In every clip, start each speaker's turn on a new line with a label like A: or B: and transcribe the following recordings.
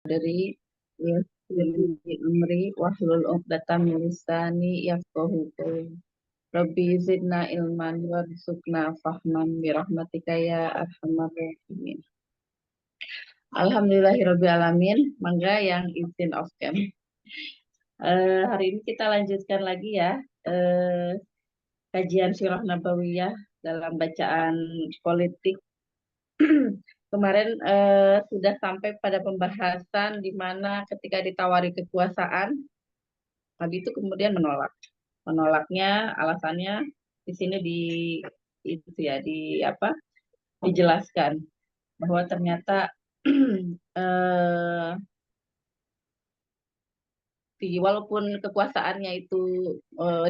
A: Dari yassirli amri wahlul 'uqdatam min lisani yafqahu qawli. Rabbi zidna ilman warzuqna fahman birahmatika ya arhamar rahimin. Alhamdulillahirabbil alamin. Mangga yang izin off cam. Hari ini kita lanjutkan lagi ya kajian Sirah Nabawiyah dalam bacaan politik. Kemarin sudah sampai pada pembahasan di mana ketika ditawari kekuasaan, Nabi itu kemudian menolak. Menolaknya alasannya di sini itu ya di apa dijelaskan bahwa ternyata eh, walaupun kekuasaannya itu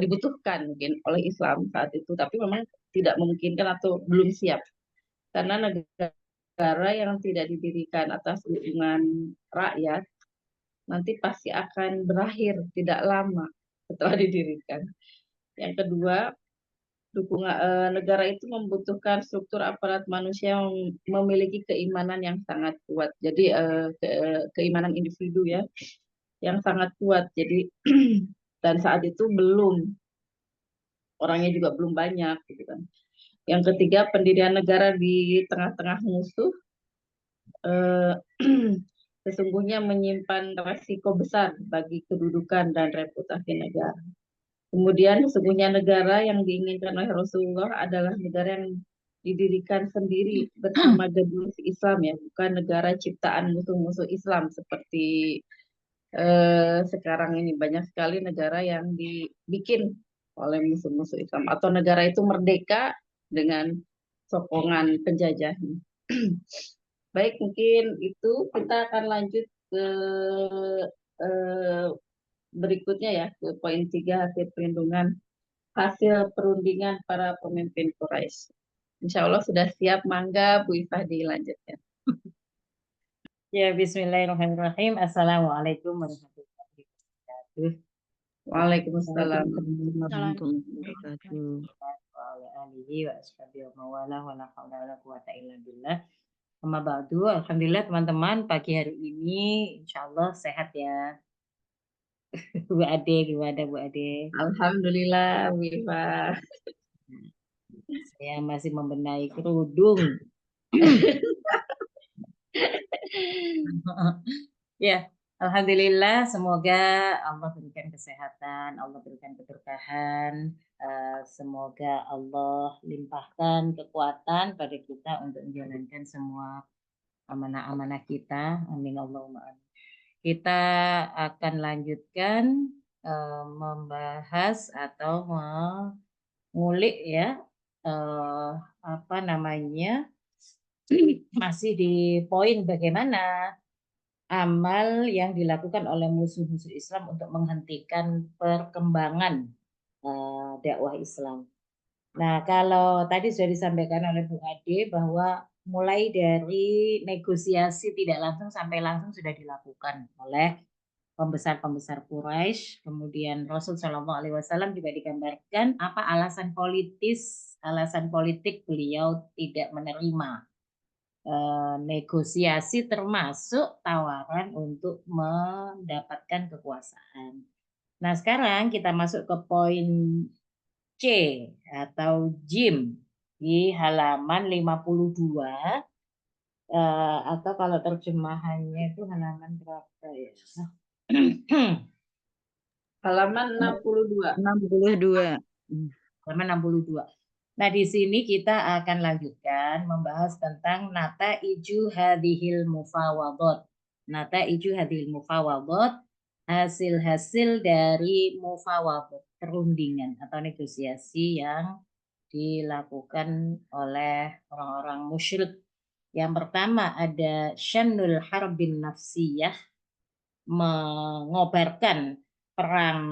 A: dibutuhkan mungkin oleh Islam saat itu, tapi memang tidak memungkinkan atau belum siap karena negara yang tidak didirikan atas dukungan rakyat nanti pasti akan berakhir tidak lama setelah didirikan. Yang kedua, dukungan negara itu membutuhkan struktur aparat manusia yang memiliki keimanan yang sangat kuat. Jadi keimanan individu ya yang sangat kuat. Jadi dan saat itu belum orangnya juga belum banyak gitu kan. Yang ketiga, pendirian negara di tengah-tengah musuh eh, sesungguhnya menyimpan resiko besar bagi kedudukan dan reputasi negara. Kemudian sesungguhnya negara yang diinginkan oleh Rasulullah adalah negara yang didirikan sendiri bersama generasi Islam ya, bukan negara ciptaan musuh-musuh Islam seperti sekarang ini banyak sekali negara yang dibikin oleh musuh-musuh Islam atau negara itu merdeka dengan sokongan penjajah. Baik, mungkin itu kita akan lanjut ke eh, berikutnya ya, ke poin 3 hasil perlindungan hasil perundingan para pemimpin Quraisy. Insya Allah sudah siap, mangga Bu Ifah dilanjutkan.
B: Ya, bismillahirrahmanirrahim. Assalamualaikum warahmatullahi wabarakatuh.
A: Waalaikumsalam
C: warahmatullahi wabarakatuh.
B: Alhamdulillah teman-teman, pagi hari ini insya Allah sehat ya. Bu Ade, gimana Bu Ade?
A: Alhamdulillah Bu Ifah.
B: Saya masih membenahi kerudung. Ya, alhamdulillah. Semoga Allah berikan kesehatan, Allah berikan keberkahan. Semoga Allah limpahkan kekuatan pada kita untuk menjalankan semua amanah-amanah kita. Amin Allahumma amin. Kita akan lanjutkan membahas atau mengulik ya apa namanya masih di poin bagaimana amal yang dilakukan oleh musuh-musuh Islam untuk menghentikan perkembangan dakwah Islam. Nah, kalau tadi sudah disampaikan oleh Bu Ade bahwa mulai dari negosiasi tidak langsung sampai langsung sudah dilakukan oleh pembesar-pembesar Quraisy. Kemudian Rasul Shallallahu Alaihi Wasallam juga digambarkan apa alasan politik beliau tidak menerima negosiasi termasuk tawaran untuk mendapatkan kekuasaan. Nah, sekarang kita masuk ke poin C atau JIM di halaman 52 atau kalau terjemahannya itu halaman berapa ya?
A: Halaman 62.
C: 62.
B: Halaman 62. Nah, di sini kita akan lanjutkan membahas tentang nataiju hadhil mufawadat. Nataiju hadhil mufawadat, hasil-hasil dari mufawadat, perundingan atau negosiasi yang dilakukan oleh orang-orang musyrik. Yang pertama ada syannul harbin nafsiyah, mengobarkan perang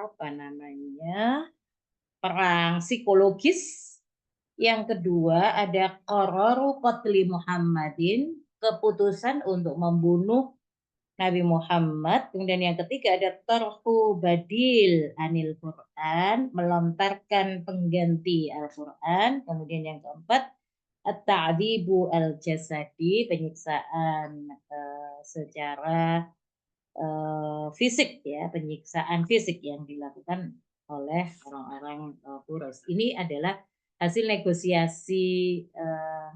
B: apa namanya? Perang psikologis. Yang kedua ada qararu qatli Muhammadin, keputusan untuk membunuh Nabi Muhammad. Kemudian yang ketiga ada tarhu badil anil Quran, melontarkan pengganti Al-Quran. Kemudian yang keempat at-ta'dzibu al-jasadi, penyiksaan secara fisik ya, penyiksaan fisik yang dilakukan oleh orang-orang Quraisy. Ini adalah hasil negosiasi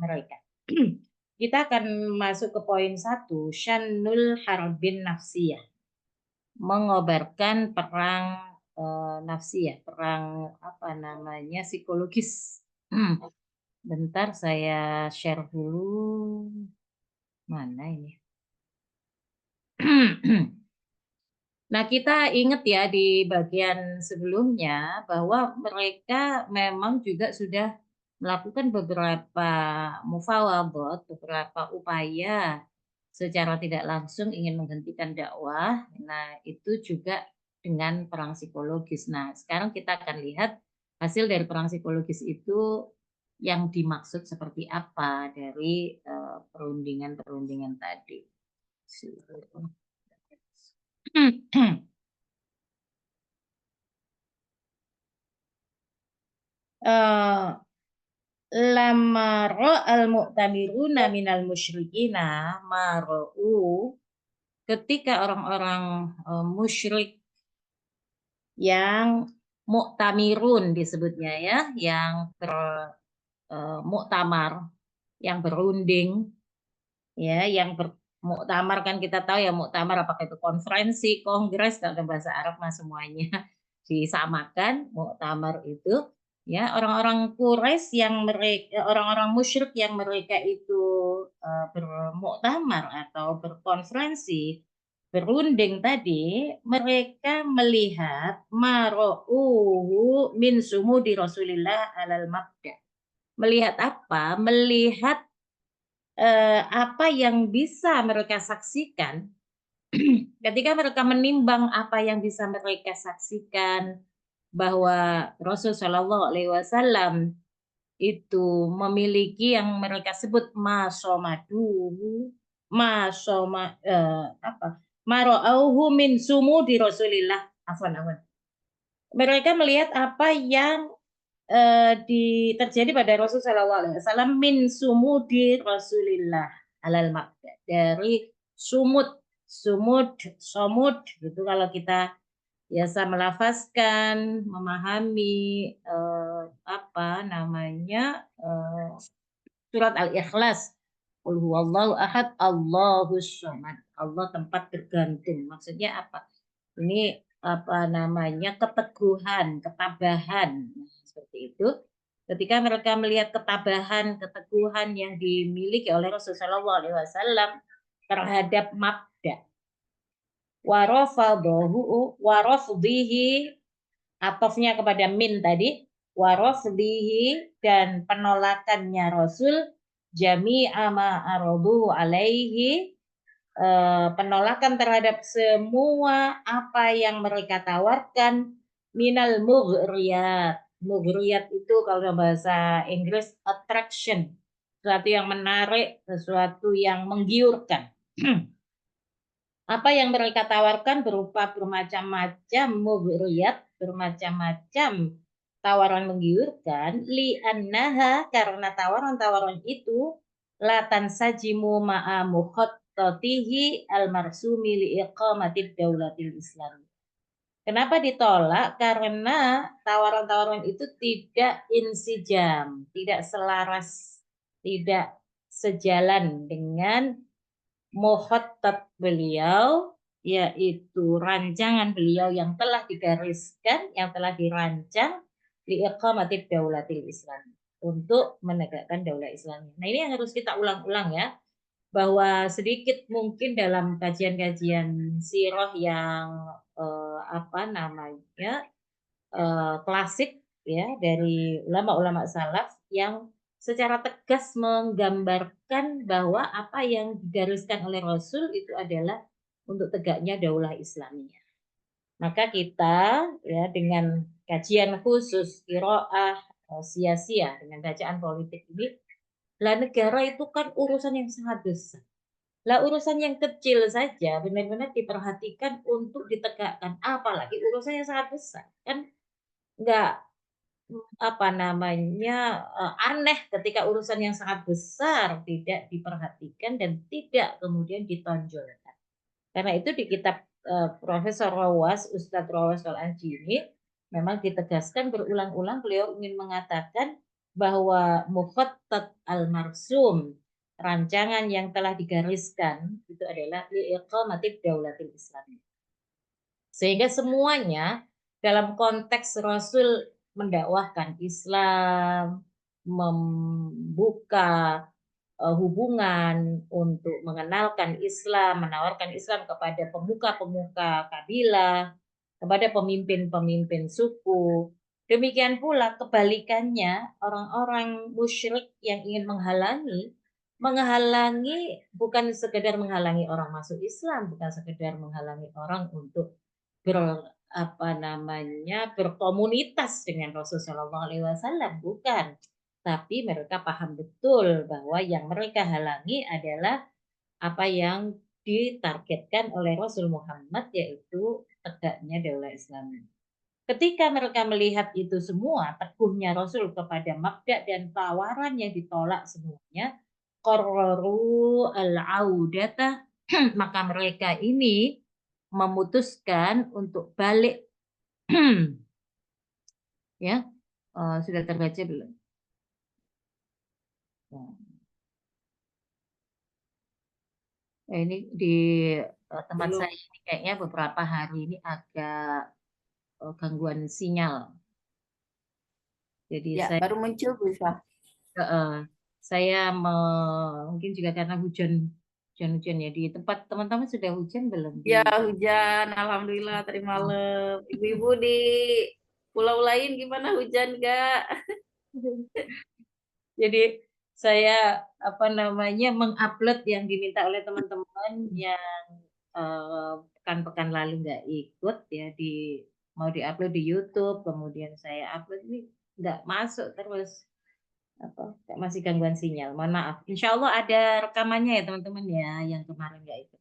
B: mereka. Kita akan masuk ke poin 1, syannul harbin nafsiyah. Mengobarkan perang nafsiyah, perang apa namanya, psikologis. Bentar saya share dulu. Mana ini? Nah, kita ingat ya di bagian sebelumnya bahwa mereka memang juga sudah melakukan beberapa mufawadah, beberapa upaya secara tidak langsung ingin menghentikan dakwah. Nah, itu juga dengan perang psikologis. Nah, sekarang kita akan lihat hasil dari perang psikologis itu yang dimaksud seperti apa dari perundingan-perundingan tadi. Lama ra'al mu'tamiruna minal musyrikina mara'u, ketika orang-orang musyrik yang mu'tamirun disebutnya ya, yang muktamar, yang berunding ya, yang muktamar kan kita tahu ya, muktamar apakah itu konferensi, kongres, kalau dalam bahasa Arab mah semuanya disamakan. Muktamar itu ya orang-orang Quraisy yang mereka, orang-orang musyrik yang mereka itu bermuktamar atau berkonferensi, berunding tadi, mereka melihat maro'uhu min sumudi Rasulillah alal mabda. Melihat apa? Melihat apa yang bisa mereka saksikan ketika mereka menimbang apa yang bisa mereka saksikan bahwa Rasul Shallallahu Alaihi Wasallam itu memiliki yang mereka sebut masomaduhu, apa, maro'auhu min sumu di Rasulillah, afwan. Mereka melihat apa yang terjadi pada Rasul Shallallahu Alaihi Wasallam min sumudi Rasulillah alal mabda, dari somud gitu kalau kita biasa melafazkan, memahami apa namanya surat Al-Ikhlas, qul huwallahu ahad Allahus samad, Allah tempat bergantung. Maksudnya apa? Ini apa namanya, keteguhan, ketabahan. Nah, seperti itu. Ketika mereka melihat ketabahan, keteguhan yang dimiliki oleh Rasulullah SAW terhadap mabda, warafdihi, atofnya kepada min tadi, warafdihi, dan penolakannya Rasul jami'a ma aradu alaihi, penolakan terhadap semua apa yang mereka tawarkan minal mughriyat. Mughriyat itu kalau bahasa Inggris attraction, sesuatu yang menarik, sesuatu yang menggiurkan. Apa yang mereka tawarkan berupa bermacam-macam mughriyat, bermacam-macam tawaran menggiurkan, li'annaha, karena tawaran-tawaran itu latan sajimu ma'a mukhattatihi al-marsumi li'iqamatid daulatil Islam. Kenapa ditolak? Karena tawaran-tawaran itu tidak insijam, tidak selaras, tidak sejalan dengan muhattat beliau, yaitu rancangan beliau yang telah digariskan, yang telah dirancang li'iqamatid daulatil Islam, untuk menegakkan daulah Islam. Nah, ini yang harus kita ulang-ulang ya, bahwa sedikit mungkin dalam kajian-kajian sirah yang apa namanya klasik ya, dari ulama-ulama salaf yang secara tegas menggambarkan bahwa apa yang digariskan oleh Rasul itu adalah untuk tegaknya daulah Islamiyah. Maka kita ya dengan kajian khusus qiraah sia-sia dengan bacaan politik ini, lah negara itu kan urusan yang sangat besar. Lah urusan yang kecil saja benar-benar diperhatikan untuk ditegakkan, apalagi urusan yang sangat besar. Kan nggak apa namanya, aneh ketika urusan yang sangat besar tidak diperhatikan dan tidak kemudian ditonjolkan. Karena itu di kitab, Profesor Rawas, Ustadz Rawas Al-Anjini, memang ditegaskan berulang-ulang beliau ingin mengatakan bahwa mukhattat al-marsum, rancangan yang telah digariskan itu adalah liiqamati daulatil Islam. Sehingga semuanya dalam konteks Rasul mendakwahkan Islam, membuka hubungan untuk mengenalkan Islam, menawarkan Islam kepada pemuka-pemuka kabilah, kepada pemimpin-pemimpin suku. Demikian pula kebalikannya, orang-orang musyrik yang ingin menghalangi bukan sekedar menghalangi orang masuk Islam, bukan sekedar menghalangi orang untuk berkomunitas dengan Rasulullah SAW, bukan. Tapi mereka paham betul bahwa yang mereka halangi adalah apa yang ditargetkan oleh Rasul Muhammad, yaitu tegaknya daulah Islam. Ketika mereka melihat itu semua, teguhnya Rasul kepada mabda dan tawaran yang ditolak semuanya, qarraru al-audata, maka mereka ini memutuskan untuk balik. Ya, sudah terbaca belum? Ini di tempat
A: Belum.
B: saya ini kayaknya beberapa hari ini agak gangguan sinyal. Jadi
A: Ya,
B: saya
A: baru muncul bisa.
B: saya mungkin juga karena hujan-hujan ya di tempat teman-teman sudah hujan belum di
A: Ya, hujan. Alhamdulillah tadi malam. Ibu-ibu di pulau lain gimana, hujan nggak?
B: Jadi saya mengupload yang diminta oleh teman-teman yang pekan-pekan lalu nggak ikut ya, mau diupload di YouTube, kemudian saya upload ini nggak masuk terus, masih gangguan sinyal. Mohon maaf. Insya Allah ada rekamannya ya teman-teman ya yang kemarin nggak ikut.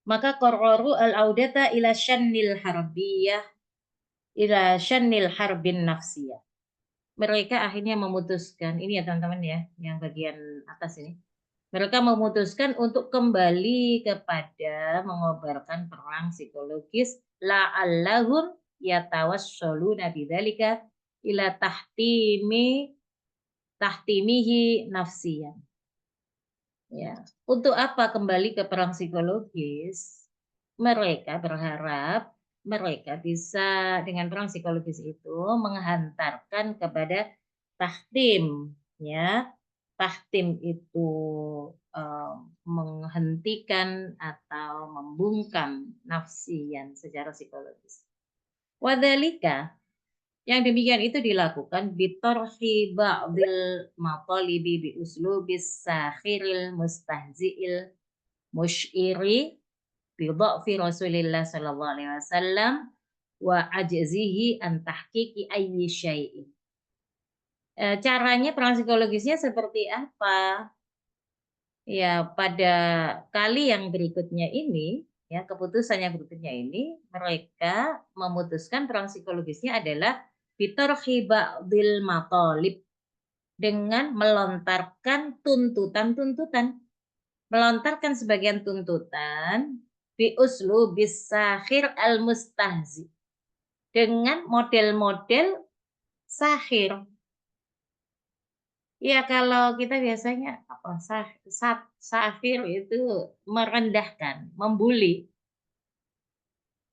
B: Maka qarraru al-audata ila syannil harbiyah, ila syannil harbin nafsiyah. Mereka akhirnya memutuskan, ini ya teman-teman ya, yang bagian atas ini. Mereka memutuskan untuk kembali kepada mengobarkan perang psikologis, la'allahum yatawassaluna bidzalika ila tahtimihi nafsiyan. Ya, untuk apa kembali ke perang psikologis? Mereka berharap mereka bisa dengan perang psikologis itu menghantarkan kepada tahtim, ya. Tahtim itu menghentikan atau membungkam nafsiyan secara psikologis. Wadhalika, yang demikian itu dilakukan bitorhi ba'dil matalibi bi uslubis sakhiril mustahzi'il musyiri bi dha'fi Rasulillah sallallahu alaihi wasallam wa ajzihi an tahqiqi ayyi syai'in. Caranya perang psikologisnya seperti apa? Ya, pada kali yang berikutnya ini, ya, keputusan yang berikutnya ini, mereka memutuskan perang psikologisnya adalah bitorhi ba'dil matalib, dengan melontarkan tuntutan-tuntutan, melontarkan sebagian tuntutan bi uslubis sahir al mustahzi, dengan model-model sahir. Ya kalau kita biasanya sahir itu merendahkan, membuli.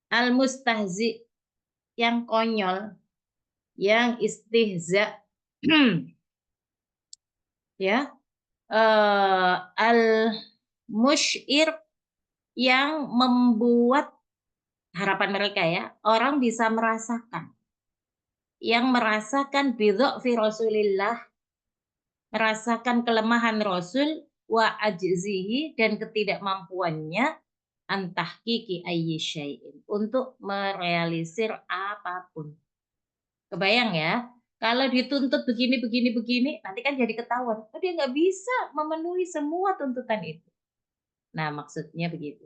B: Al mustahzi yang konyol, yang istihza. Ya. Al musyir yang membuat harapan mereka ya, orang bisa merasakan. Yang merasakan fi Rasulillah, merasakan kelemahan Rasul wa ajzihi, dan ketidakmampuannya antahqiqi ayyi syai'in, untuk merealisir apapun. Kebayang ya, kalau dituntut begini begini begini, nanti kan jadi ketahuan, dia nggak bisa memenuhi semua tuntutan itu. Nah, maksudnya begitu.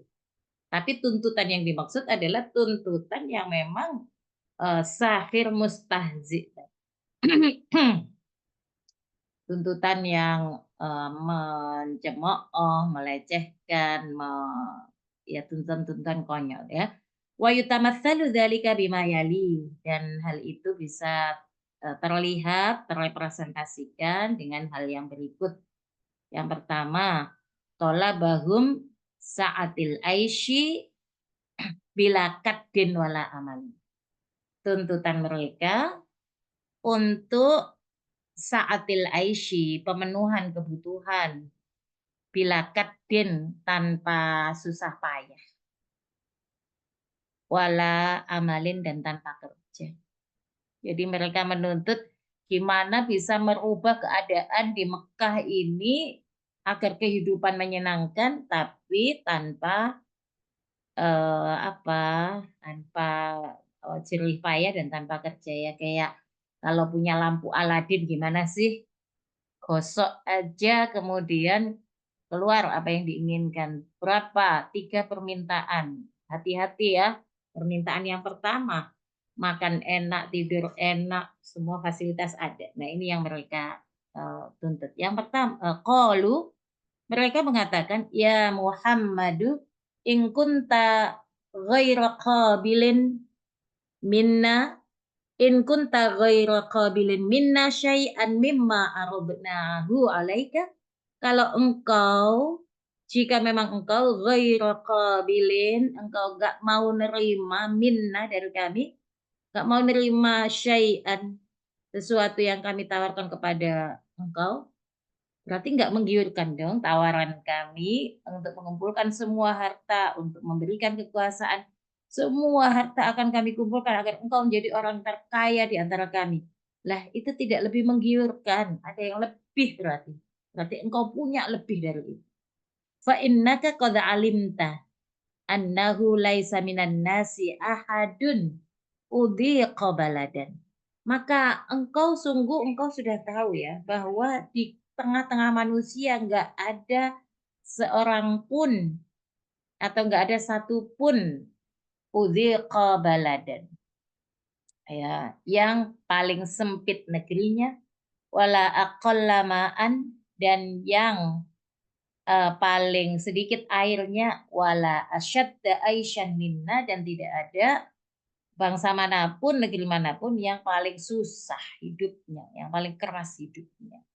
B: Tapi tuntutan yang dimaksud adalah tuntutan yang memang sahir mustahzi. Tuntutan yang mencemooh, melecehkan, ya tuntutan-tuntutan konyol ya. Wa yutamatsalu dzalika bima yali, dan hal itu bisa terlihat, terrepresentasikan dengan hal yang berikut. Yang pertama, tolabahum sa'atil aisy bila kaddin wala amal. Tuntutan mereka untuk sa'atil aisy, pemenuhan kebutuhan, bila kaddin, tanpa susah payah, wala amalin, dan tanpa kerja. Jadi mereka menuntut gimana bisa merubah keadaan di Mekah ini agar kehidupan menyenangkan, tapi tanpa tanpa jerih payah dan tanpa kerja ya. Kayak kalau punya lampu Aladin gimana sih? Gosok aja kemudian keluar apa yang diinginkan. Berapa? 3 permintaan. Hati-hati ya. Permintaan yang pertama, makan enak, tidur enak, semua fasilitas ada. Nah, ini yang mereka tuntut. Yang pertama, mereka mengatakan, ya Muhammadu, in kunta ghaira qabilin minna, in kunta ghaira qabilin minna syai'an mimma aradnahu alaika. Kalau jika memang engkau ghaira qabilin, engkau enggak mau nerima minna dari kami, enggak mau nerima syai'an, sesuatu yang kami tawarkan kepada engkau, berarti enggak menggiurkan dong tawaran kami untuk mengumpulkan semua harta, untuk memberikan kekuasaan. Semua harta akan kami kumpulkan agar engkau menjadi orang terkaya di antara kami. Lah, itu tidak lebih menggiurkan. Ada yang lebih berarti. Berarti engkau punya lebih dari itu. Fa innaka qad alimta annahu laisa minan nasi ahadun udhiqa baladan. Maka engkau sudah tahu ya bahwa di tengah-tengah manusia enggak ada seorang pun atau enggak ada satu pun udhiqa baladan, ya, yang paling sempit negerinya, wala aqalla ma'an, dan yang paling sedikit airnya, wala asyadda aisyan minna, dan tidak ada bangsa manapun, negeri manapun yang paling susah hidupnya, yang paling keras hidupnya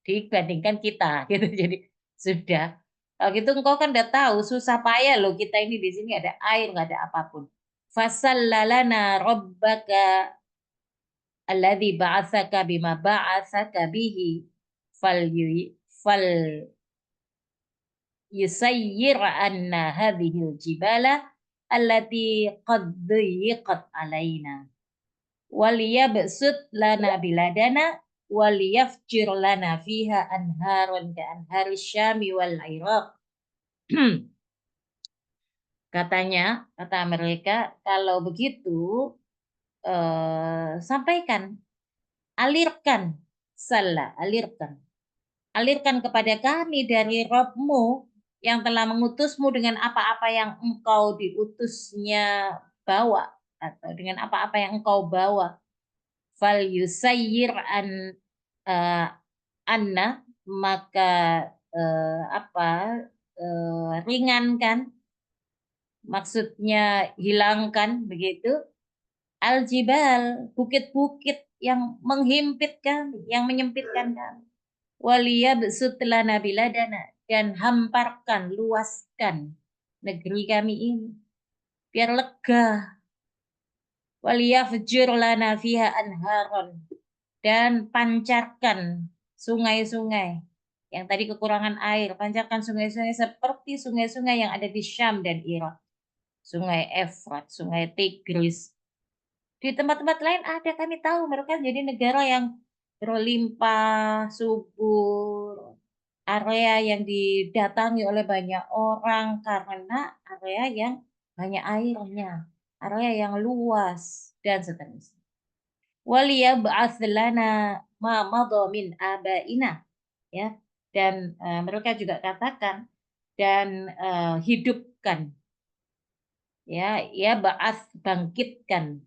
B: dibandingkan kita gitu. Jadi sudah, kalau gitu engkau kan udah tahu susah payah loh kita ini, di sini ada air, nggak ada apapun. Fasallalana rabbaka alladzi ba'atsaka bima ba'atsaka bihi fal yusayyir anna hadhil jibala allati qad dayyiqat alaina waliyabsut lana biladana waliyafjir lana fiha anharun ka anharis syami wal iraq. Kata mereka, kalau begitu sampaikan, alirkan kepada kami dari Rabb-Mu yang telah mengutusmu dengan apa-apa yang engkau diutusnya bawa, atau dengan apa-apa yang engkau bawa. Fal yusayyir anna, maka ringankan, maksudnya hilangkan begitu, aljibal, bukit-bukit yang menghimpitkan, yang menyempitkan kami. Waliyabsut lana biladana, dan hamparkan, luaskan negeri kami ini biar lega. Waliyafjur lana fiha anharon, dan pancarkan sungai-sungai yang tadi kekurangan air, pancarkan sungai-sungai seperti sungai-sungai yang ada di Syam dan Irak. Sungai Efrat, sungai Tigris. Di tempat-tempat lain ada, kami tahu mereka jadi negara yang berlimpah, subur, area yang didatangi oleh banyak orang karena area yang banyak airnya, area yang luas, dan seterusnya. Waliyab'ats lana ma madha min abaina, ya. Dan mereka juga katakan, dan hidupkan, ya ba'ats, bangkitkan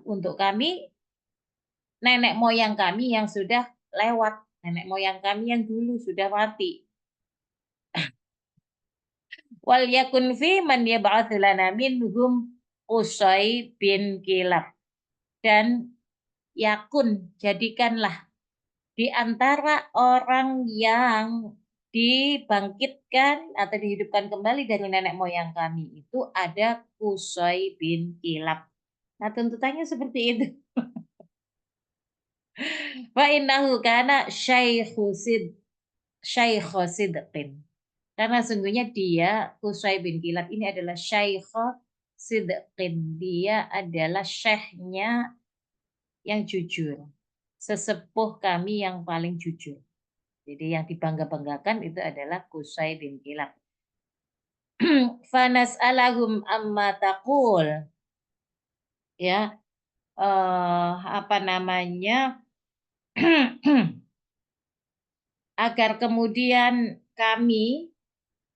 B: Untuk kami, nenek moyang kami yang sudah lewat, nenek moyang kami yang dulu sudah mati. Wal yakun fi man yab'atsu lana minhum Qusay bin Kilab. Dan yakun, jadikanlah di antara orang yang dibangkitkan atau dihidupkan kembali dari nenek moyang kami itu ada Qusay bin Kilab. Nah, tuntutannya seperti itu. Wa innahu kana syaikhu sidqin. Karena sungguhnya dia, Qusay bin Kilab ini adalah syaikhu sidqin. Dia adalah syekhnya yang jujur. Sesepuh kami yang paling jujur. Jadi yang dibangga-banggakan itu adalah Qusay bin Kilab. Fanas'alahum amma taqul. Ya, apa namanya? Agar kemudian kami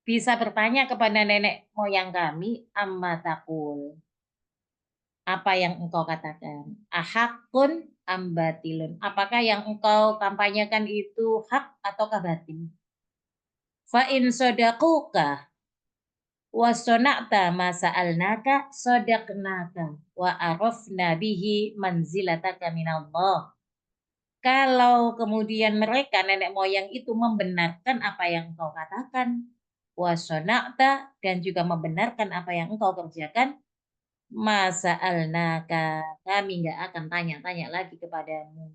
B: bisa bertanya kepada nenek moyang kami, amma taqul. Apa yang engkau katakan? Ahakun ambatilun. Apakah yang engkau kampanyekan itu hak ataukah batil? Fa in sodaquka wa sona'ta ma sa'alnaka sodaqnaka wa arafna bihi manzilataka minallah. Kalau kemudian mereka nenek moyang itu membenarkan apa yang engkau katakan, wa sona'ta, dan juga membenarkan apa yang engkau kerjakan, masa alnaka, kami nggak akan tanya-tanya lagi kepadamu.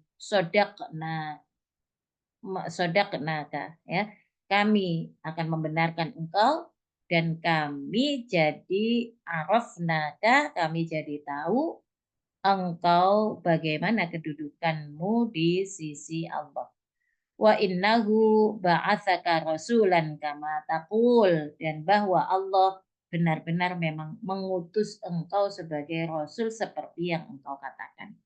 B: Sodaknaka, ya. Kami akan membenarkan engkau dan kami jadi arafnaka, kami jadi tahu engkau bagaimana kedudukanmu di sisi Allah. Wa innahu ba'atsaka rasulan kama taqul, dan bahwa Allah benar-benar memang mengutus engkau sebagai rasul seperti yang engkau katakan.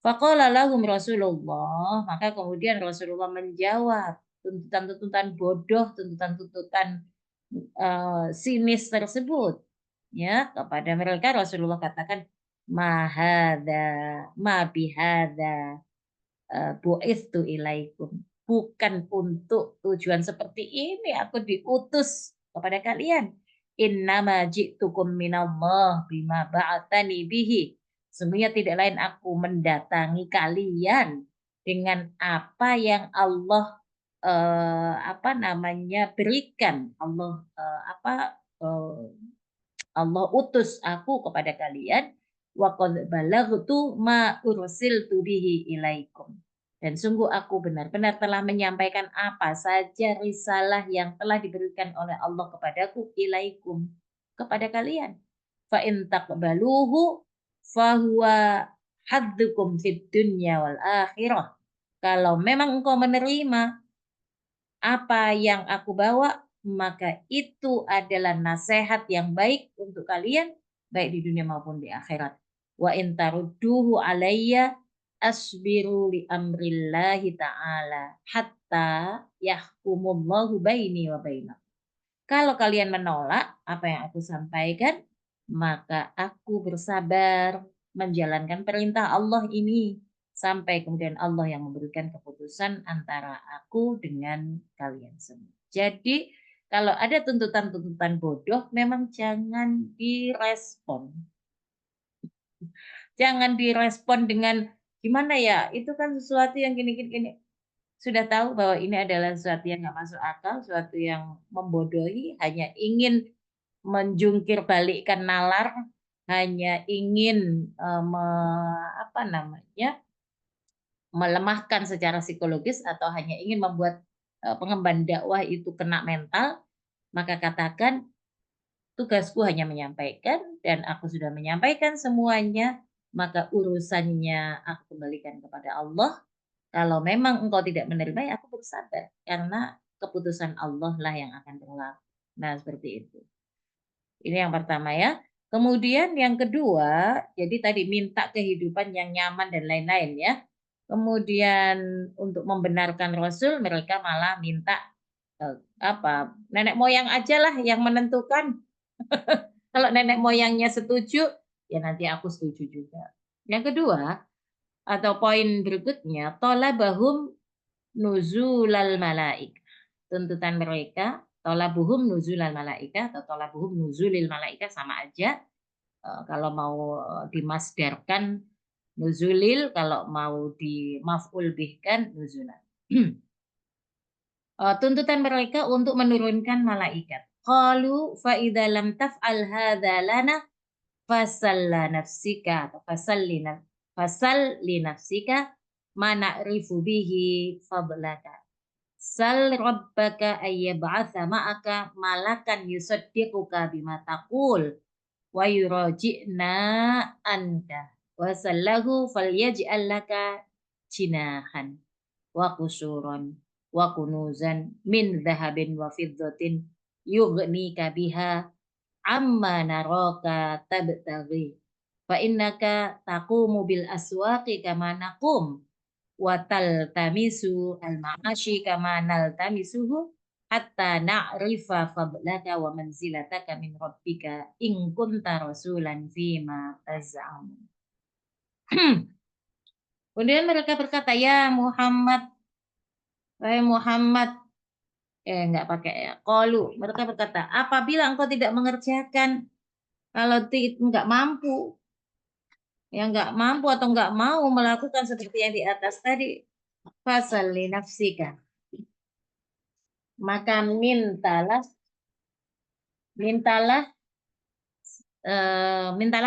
B: Faqala lahum Rasulullah, maka kemudian Rasulullah menjawab tuntutan-tuntutan bodoh, tuntutan-tuntutan sinis tersebut. Ya, kepada mereka Rasulullah katakan, ma hadza ma bihadza bu'istu ilaikum. Bukan untuk tujuan seperti ini aku diutus kepada kalian. Innama ji'tukum minallah bima ba'atani bihi. Semuanya tidak lain aku mendatangi kalian dengan apa yang Allah berikan. Allah utus aku kepada kalian, wa qad balaghtu ma ursiltu bihi ilaikum. Dan sungguh aku benar-benar telah menyampaikan apa saja risalah yang telah diberikan oleh Allah kepadaku, ilaikum, kepada kalian. Fa in taqbaluhu fahuwa haddukum fid dunya wal akhirah. Kalau memang engkau menerima apa yang aku bawa, maka itu adalah nasihat yang baik untuk kalian, baik di dunia maupun di akhirat. Wa in tarudduhu alayya asbiru li amrillahi ta'ala hatta yahkumullahu baini wa bainakum. Kalau kalian menolak apa yang aku sampaikan, maka aku bersabar menjalankan perintah Allah ini sampai kemudian Allah yang memberikan keputusan antara aku dengan kalian semua. Jadi kalau ada tuntutan-tuntutan bodoh memang jangan direspon. Jangan direspon dengan gimana ya, itu kan sesuatu yang gini-gini. Sudah tahu bahwa ini adalah sesuatu yang nggak masuk akal, sesuatu yang membodohi, hanya ingin menjungkir balikkan nalar, hanya ingin melemahkan secara psikologis atau hanya ingin membuat pengemban dakwah itu kena mental, maka katakan tugasku hanya menyampaikan dan aku sudah menyampaikan semuanya, maka urusannya aku kembalikan kepada Allah. Kalau memang engkau tidak menerima, ya aku bersabar karena keputusan Allah lah yang akan berlaku. Nah, seperti itu. Ini yang pertama ya. Kemudian yang kedua, jadi tadi minta kehidupan yang nyaman dan lain-lain ya. Kemudian untuk membenarkan Rasul, mereka malah minta nenek moyang aja lah yang menentukan. Kalau nenek moyangnya setuju, ya nanti aku setuju juga. Yang kedua atau poin berikutnya, talabahum nuzulal malaik. Tuntutan mereka, talabuhum nuzulal malaika atau talabuhum nuzulil malaika sama aja. Kalau mau dimasdarkan nuzulil, kalau mau dimaf'ul bihkan nuzulan. Tuntutan mereka untuk menurunkan malaikat. Qalu fa idza lam taf'al hadza lana fasalla nafsika atau fasal li nafsika ma na'rifu bihi fadlaka. Sal rabbaka ayyab'atha ma'aka malakan yusaddiquka bima taqul wa yuraji'na anka wa sallahu falyaj'al laka jinahan wa qusuran wa kunuzan min dhahabin wa fiddatin yughnika biha amma naraka tabtaghi fa innaka taqumu bil aswaqi kama naqum wa taltamisu al ma'ashi kama naltamisuhu hatta na'rifa fadlaka wa manzilataka min rabbika in kunta rasulan fima taz'am. Kemudian mereka berkata, ya Muhammad, wahai Muhammad, enggak pakai ya, qalu. Mereka berkata, apabila engkau tidak mengerjakan, kalau enggak mampu, yang enggak mampu atau enggak mau melakukan seperti yang di atas tadi, fasal li nafsika. Maka mintalah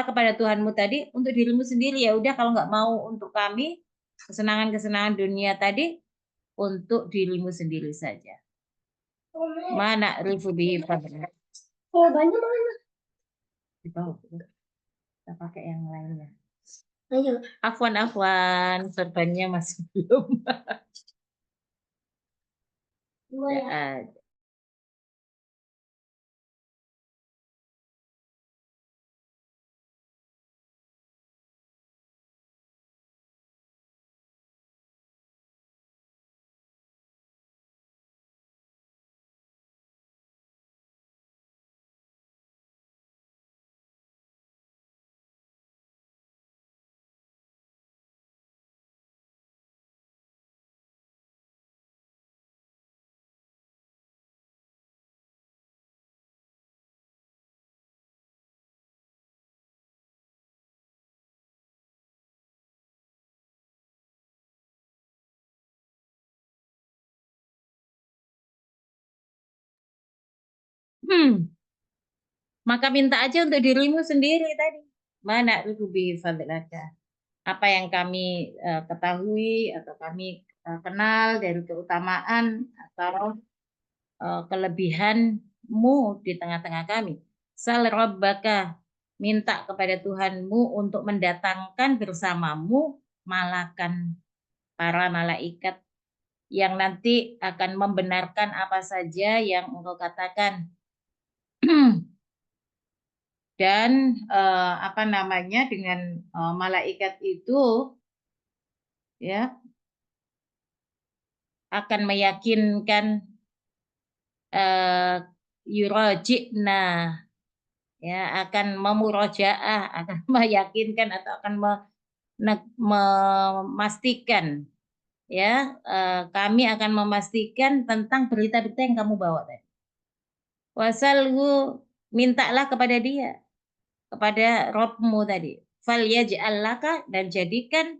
B: kepada Tuhanmu tadi untuk dirimu sendiri. Ya udah, kalau nggak mau untuk kami, kesenangan-kesenangan dunia tadi, untuk dirimu sendiri saja. Mana rifu bihi fadla.
D: Oh, banyak banget.
B: Di bawah. Kita pakai yang lainnya.
D: Ayo.
B: Afwan, sorbannya masih belum. Ya, ada. Maka minta aja untuk dirimu sendiri tadi. Mana rubi fadlaka. Apa yang kami ketahui atau kami kenal dari keutamaan atau kelebihanmu di tengah-tengah kami. Sal rabbaka, minta kepada Tuhanmu untuk mendatangkan bersamamu malakan, para malaikat yang nanti akan membenarkan apa saja yang engkau katakan. Dan dengan malaikat itu ya akan meyakinkan yuraji'na, ya akan memurojaah, akan meyakinkan atau akan memastikan, ya kami akan memastikan tentang berita-berita yang kamu bawa tadi. Wasalhu, mintalah kepada dia, kepada Rabbmu tadi. Fal yaj'al laka, dan jadikan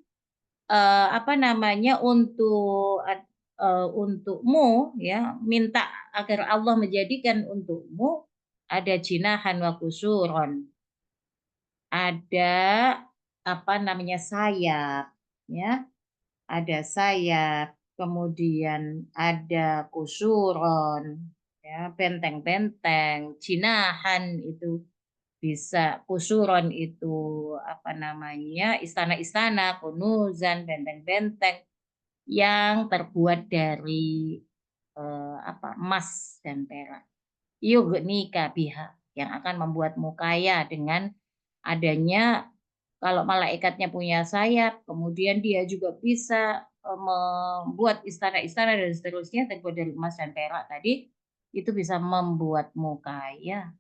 B: untukmu, ya minta agar Allah menjadikan untukmu ada jinahan wa kusuron, ada sayap, ya ada sayap, kemudian ada kusuron, ya benteng-benteng. Jinahan itu bisa, kusuron itu istana-istana, kunuzan, benteng-benteng yang terbuat dari emas dan perak. Yughnika biha, yang akan membuatmu kaya dengan adanya, kalau malaikatnya punya sayap, kemudian dia juga bisa membuat istana-istana dan seterusnya terbuat dari emas dan perak tadi, itu bisa membuatmu kaya.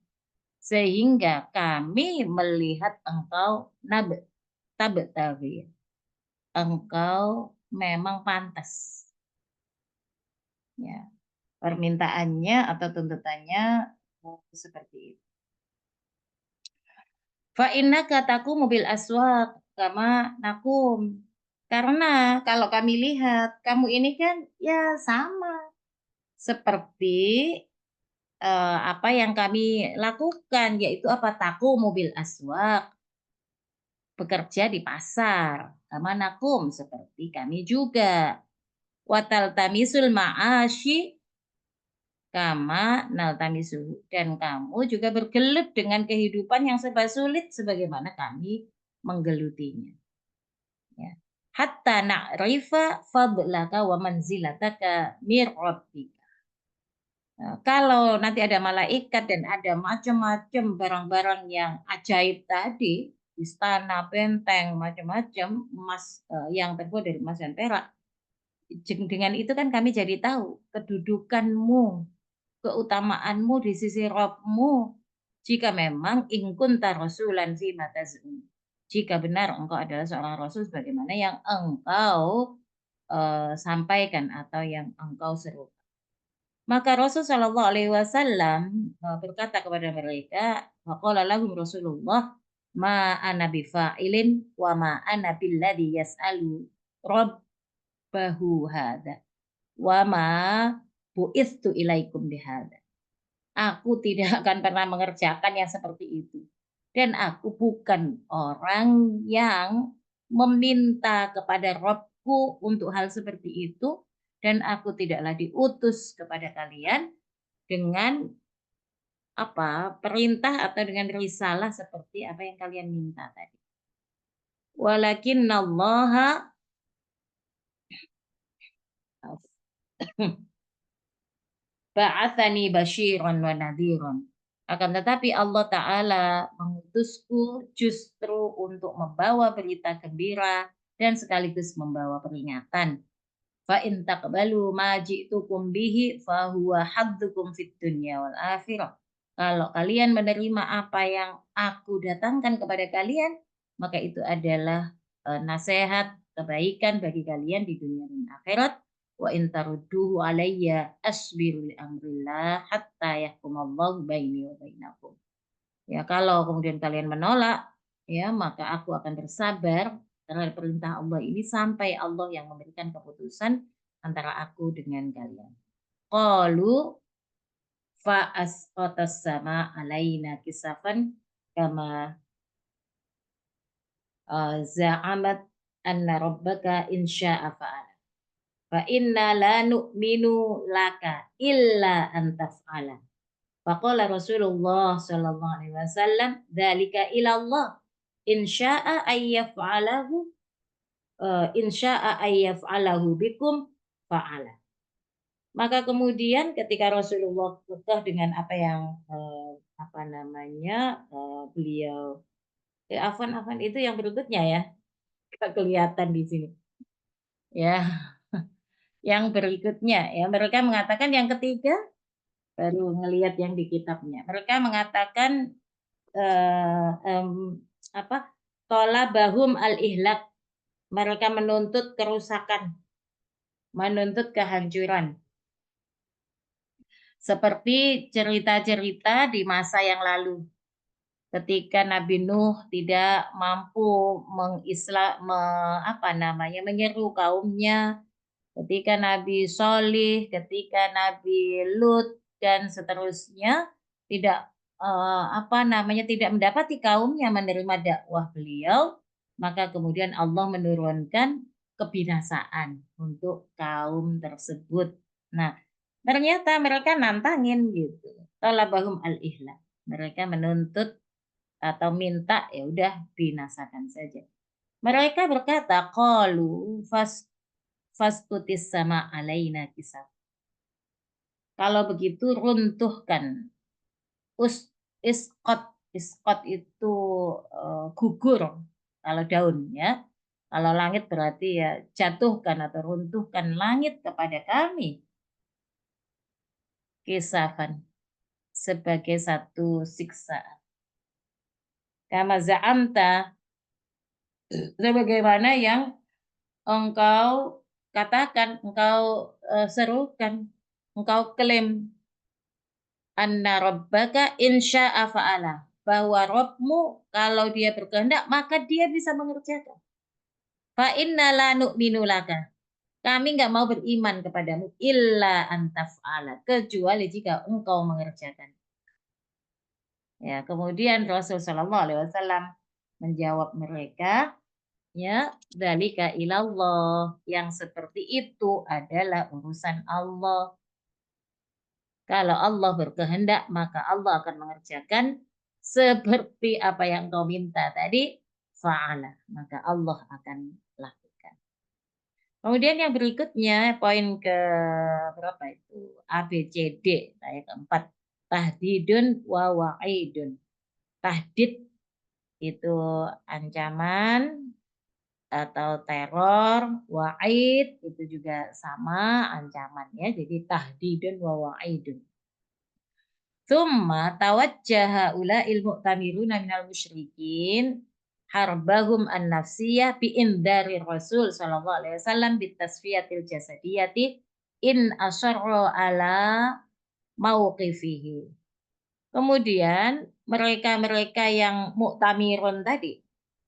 B: Sehingga kami melihat engkau tabtaghi. Engkau memang pantas. Ya, permintaannya atau tuntutannya seperti itu. Fa innaka taqumu bil aswaq kama nakum. Karena kalau kami lihat kamu ini kan ya sama seperti apa yang kami lakukan, yaitu apa, taqumu bil aswaq, bekerja di pasar. Kama nakum, seperti kami juga. Watal tamisul ma'ashi kama naltamisu, dan kamu juga bergelut dengan kehidupan yang serba sulit sebagaimana kami menggelutinya. Ya. Hatta na'rifa fadlaka wa manzilataka mir rabbika. Nah, kalau nanti ada malaikat dan ada macam-macam barang-barang yang ajaib tadi, istana, benteng, macam-macam emas yang terbuat dari emas dan perak. Dengan itu kan kami jadi tahu kedudukanmu, keutamaanmu di sisi Rabbmu. Jika memang ingkun rasulan fi matazun. Jika benar engkau adalah seorang rasul sebagaimana yang engkau sampaikan atau yang engkau seru. Maka Rasul Shallallahu Alaihi Wasallam berkata kepada mereka, waqala lahum Rasulullah, ma ana bifa'ilin wa ma ana billadhi yas'alu rabbahu hadza wa ma bu'istu ilaikum bihadza. Aku tidak akan pernah mengerjakan yang seperti itu. Dan aku bukan orang yang meminta kepada Rabbku untuk hal seperti itu. Dan aku tidaklah diutus kepada kalian dengan apa, perintah atau dengan risalah seperti apa yang kalian minta tadi. Walakinnallaha ba'atsani basyiran wa nadhiran. Akan tetapi Allah Ta'ala mengutusku justru untuk membawa berita gembira dan sekaligus membawa peringatan. Fa in taqbalu ma ji'tukum bihi fa huwa haddukum fid dunya wal akhirah. Kalau kalian menerima apa yang aku datangkan kepada kalian, maka itu adalah nasihat kebaikan bagi kalian di dunia dan akhirat. Wa in tarudduhu alayya asbiru li amrillah hatta yahkumallahu baini wa bainakum. Ya, kalau kemudian kalian menolak, ya maka aku akan bersabar terhadap perintah Allah ini sampai Allah yang memberikan keputusan antara aku dengan kalian. Qalu fa asqatas sama alaina kisafan kama za'amat anna rabbaka insya'a fa'ala. Fa inna la nu'minu laka illa an taf'ala. Faqala Rasulullah sallallahu alaihi wasallam, dzalika ila Allah. Insya'a ayyaf'alahu insya'a ayyaf'alahu bikum fa'ala. Maka kemudian ketika Rasulullah kekeh dengan apa yang apa namanya beliau afan itu yang berikutnya ya, kelihatan di sini. Ya, yang berikutnya ya, mereka mengatakan yang ketiga baru ngelihat yang di kitabnya. Mereka mengatakan apa? Tolabahum al-ihlak. Mereka menuntut kerusakan, menuntut kehancuran. Seperti cerita-cerita di masa yang lalu. Ketika Nabi Nuh tidak mampu menyeru kaumnya, ketika Nabi Sholih, ketika Nabi Lut dan seterusnya tidak tidak mendapati kaumnya menerima dakwah beliau, maka kemudian Allah menurunkan kebinasaan untuk kaum tersebut. Nah, ternyata mereka nantangin gitu. Talabahum al-ihla. Mereka menuntut atau minta ya udah binasakan saja. Mereka berkata, qalu fastutis sama alaina kisah. Kalau begitu runtuhkan. Isqot itu gugur kalau daun ya. Kalau langit berarti ya jatuhkan atau runtuhkan langit kepada kami. Kisafan sebagai satu siksaan. Kama za'amta Sebagaimana yang engkau katakan, engkau serukan, engkau klaim anna rabbaka insya'a fa'ala, bahwa Rabbmu kalau dia berkehendak maka dia bisa mengerjakan. Fa inna la nu'minu laka. Kami nggak mau beriman kepadamu illa antaf'ala, kecuali jika engkau mengerjakan. Ya, kemudian Rasul Shallallahu Alaihi Wasallam menjawab mereka, ya, dzalika ilallah, yang seperti itu adalah urusan Allah. Kalau Allah berkehendak, maka Allah akan mengerjakan seperti apa yang kau minta tadi, fa'ala, maka Allah akan lakukan. Kemudian yang berikutnya, poin ke berapa itu? ABCD, ayat keempat. Tahdidun wa wa'idun. Tahdid itu ancaman atau teror, wa'id itu juga sama ancaman ya. Jadi tahdidun wa wa'idun. Tsumma tawajjaha ula'il mu'tamiruna minal musyrikin harbahum an-nafsiyah bi indari Rasul sallallahu alaihi wasallam bitasfiyatil jasadiyati in asyarra ala mauqifihi. Kemudian mereka-mereka yang muktamirun tadi,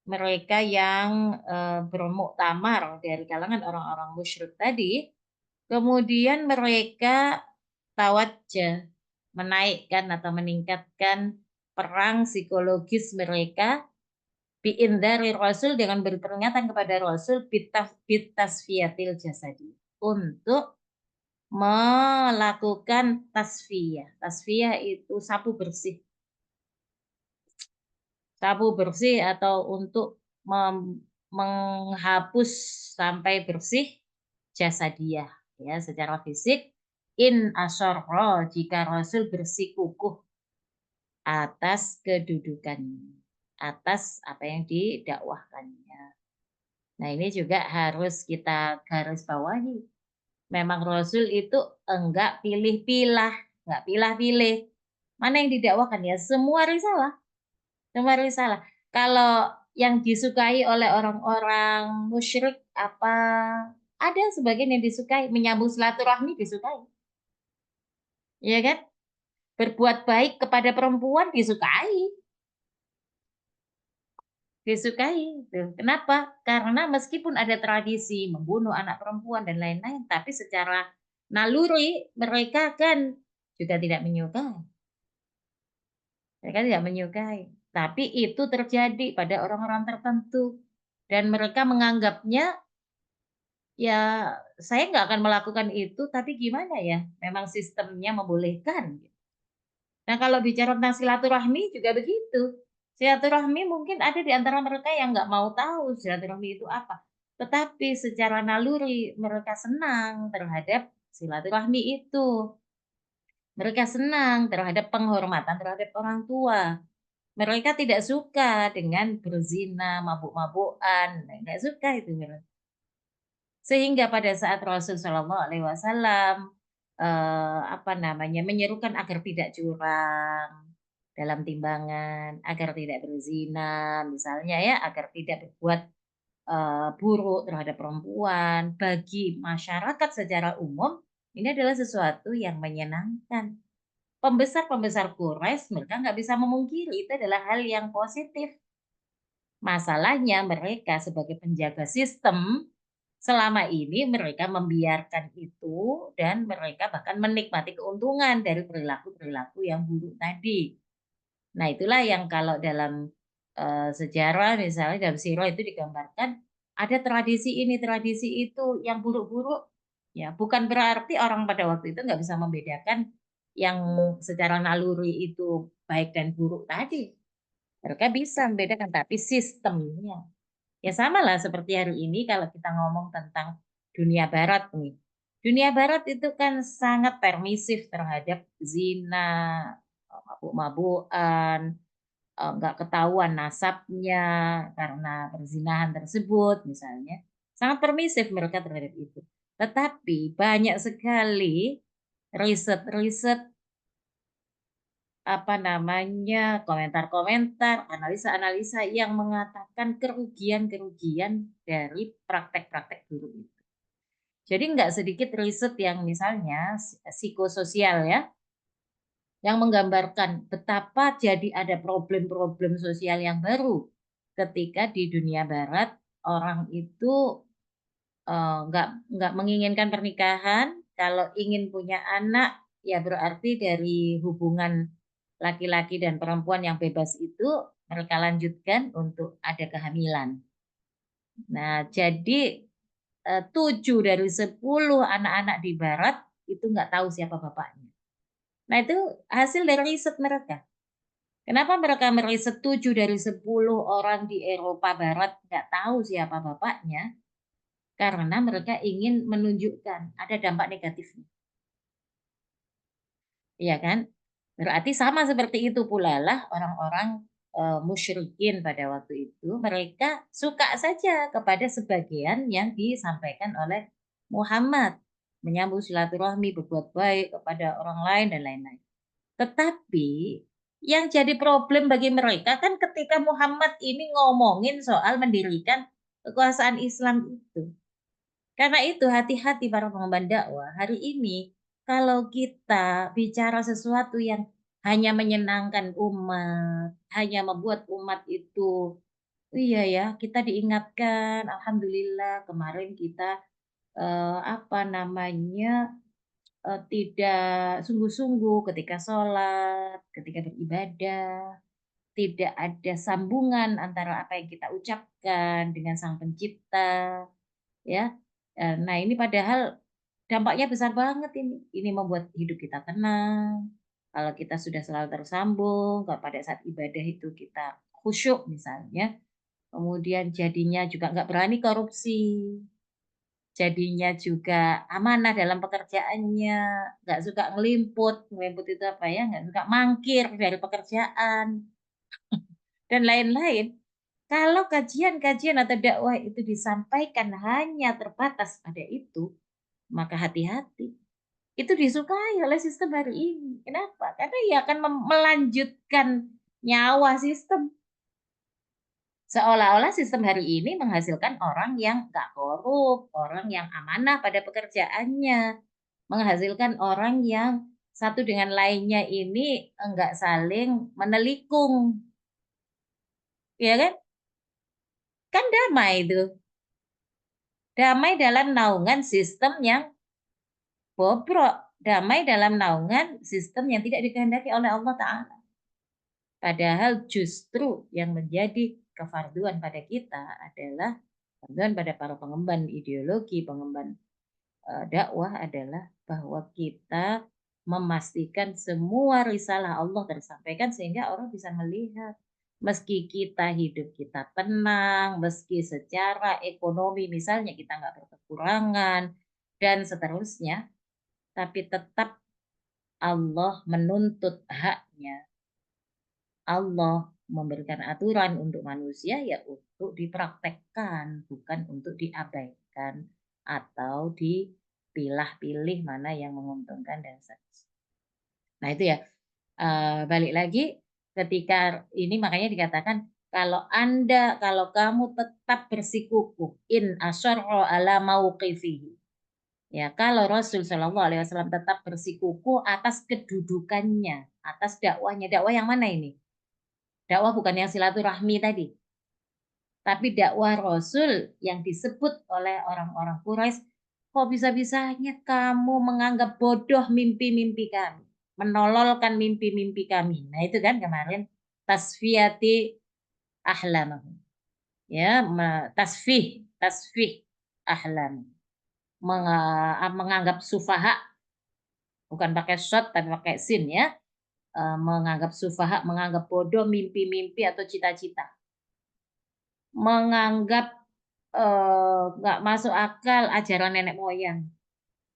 B: mereka yang bermuktamar dari kalangan orang-orang musyrik tadi, kemudian mereka tawajjah, menaikkan atau meningkatkan perang psikologis mereka biindari Rasul, dengan beri peringatan kepada Rasul bitasfiyatil jasadi, untuk melakukan tasfiyah. Tasfiyah itu sapu bersih. Sapu bersih atau untuk menghapus sampai bersih jasadiah, ya, secara fisik. In asyarra, jika Rasul bersikukuh atas kedudukannya, atas apa yang didakwahkannya. Nah, ini juga harus kita garis bawahi. Memang Rasul itu enggak pilih-pilih, enggak pilih-pilih. Mana yang didakwakan, ya semua risalah. Semua risalah. Kalau yang disukai oleh orang-orang musyrik apa? Ada sebagian yang disukai, menyambung silaturahmi disukai. Ya kan? Berbuat baik kepada perempuan disukai. Disukai. Kenapa? Karena meskipun ada tradisi membunuh anak perempuan dan lain-lain, tapi secara naluri mereka kan juga tidak menyukai. Mereka tidak menyukai. Tapi itu terjadi pada orang-orang tertentu. Dan mereka menganggapnya, ya saya nggak akan melakukan itu, tapi gimana ya? Memang sistemnya membolehkan. Nah, kalau bicara tentang silaturahmi juga begitu. Silaturahmi mungkin ada di antara mereka yang nggak mau tahu silaturahmi itu apa. Tetapi secara naluri mereka senang terhadap silaturahmi itu. Mereka senang terhadap penghormatan terhadap orang tua. Mereka tidak suka dengan berzina, mabuk-mabukan, nggak suka itu. Sehingga pada saat Rasul Shallallahu Alaihi Wasallam menyerukan agar tidak curang dalam timbangan, agar tidak berzina, misalnya ya, agar tidak berbuat buruk terhadap perempuan, bagi masyarakat secara umum ini adalah sesuatu yang menyenangkan. Pembesar-pembesar Quraisy mereka nggak bisa memungkiri itu adalah hal yang positif. Masalahnya mereka sebagai penjaga sistem, selama ini mereka membiarkan itu dan mereka bahkan menikmati keuntungan dari perilaku-perilaku yang buruk tadi. Nah, itulah yang kalau dalam sejarah misalnya dalam sirah itu digambarkan ada tradisi ini, tradisi itu yang buruk-buruk. Ya, bukan berarti orang pada waktu itu nggak bisa membedakan yang secara naluri itu baik dan buruk tadi. Mereka bisa membedakan, tapi sistemnya. Ya sama lah seperti hari ini kalau kita ngomong tentang dunia barat nih. Dunia barat itu kan sangat permisif terhadap zina, mabuk-mabukan, nggak ketahuan nasabnya karena perzinahan tersebut misalnya. Sangat permisif mereka terhadap itu. Tetapi banyak sekali riset-riset komentar-komentar, analisa-analisa yang mengatakan kerugian-kerugian dari praktek-praktek buruk itu. Jadi nggak sedikit riset yang misalnya psikososial ya, yang menggambarkan betapa jadi ada problem-problem sosial yang baru ketika di dunia barat orang itu nggak menginginkan pernikahan. Kalau ingin punya anak ya berarti dari hubungan laki-laki dan perempuan yang bebas itu mereka lanjutkan untuk ada kehamilan. Nah, jadi 7 dari 10 anak-anak di barat itu nggak tahu siapa bapaknya. Nah, itu hasil dari riset mereka. Kenapa mereka meriset 7 dari 10 orang di Eropa Barat nggak tahu siapa bapaknya? Karena mereka ingin menunjukkan ada dampak negatifnya. Iya kan? Berarti sama seperti itu pula lah orang-orang musyrikin pada waktu itu, mereka suka saja kepada sebagian yang disampaikan oleh Muhammad, menyambung silaturahmi, berbuat baik kepada orang lain dan lain-lain. Tetapi yang jadi problem bagi mereka kan ketika Muhammad ini ngomongin soal mendirikan kekuasaan Islam itu. Karena itu hati-hati para pengemban dakwah. Hari ini kalau kita bicara sesuatu yang hanya menyenangkan umat, hanya membuat umat itu, iya ya, kita diingatkan, alhamdulillah kemarin kita tidak sungguh-sungguh ketika sholat, ketika beribadah, tidak ada sambungan antara apa yang kita ucapkan dengan Sang Pencipta, ya. Nah, ini padahal dampaknya besar banget ini. Ini membuat hidup kita tenang. Kalau kita sudah selalu tersambung, kalau pada saat ibadah itu kita khusyuk misalnya, kemudian jadinya juga nggak berani korupsi, jadinya juga amanah dalam pekerjaannya, nggak suka ngelimput itu apa ya, nggak suka mangkir dari pekerjaan, dan lain-lain. Kalau kajian-kajian atau dakwah itu disampaikan hanya terbatas pada itu, maka hati-hati. Itu disukai oleh sistem hari ini. Kenapa? Karena ia akan melanjutkan nyawa sistem. Seolah-olah sistem hari ini menghasilkan orang yang nggak korup, orang yang amanah pada pekerjaannya, menghasilkan orang yang satu dengan lainnya ini enggak saling menelikung. Ya kan? Kan damai itu. Damai dalam naungan sistem yang bobrok. Damai dalam naungan sistem yang tidak dikehendaki oleh Allah Ta'ala. Padahal justru yang menjadi kefarduan pada kita adalah kefarduan pada para pengemban ideologi, pengemban dakwah adalah bahwa kita memastikan semua risalah Allah tersampaikan sehingga orang bisa melihat meski kita hidup kita tenang, meski secara ekonomi misalnya kita nggak berkekurangan dan seterusnya, tapi tetap Allah menuntut haknya. Allah memberikan aturan untuk manusia ya untuk dipraktekkan, bukan untuk diabaikan atau dipilah-pilih mana yang menguntungkan dan seterusnya. Nah itu ya, balik lagi ketika ini makanya dikatakan kalau kamu tetap bersikukuh in asyarra ala mauqifihi. Ya, kalau Rasul Shallallahu Alaihi Wasallam tetap bersikukuh atas kedudukannya, atas dakwahnya, dakwah yang mana ini? Dakwah bukan yang silaturahmi tadi, tapi dakwah Rasul yang disebut oleh orang-orang Quraisy, kok bisa-bisanya kamu menganggap bodoh mimpi-mimpi kami, menololkan mimpi-mimpi kami. Nah itu kan kemarin tasfiyati ahlamahum. Ya, tasfih ahlam. Menganggap sufaha, bukan pakai shot tapi pakai sin ya. Menganggap sufaha, menganggap bodoh mimpi-mimpi atau cita-cita. Menganggap nggak masuk akal ajaran nenek moyang.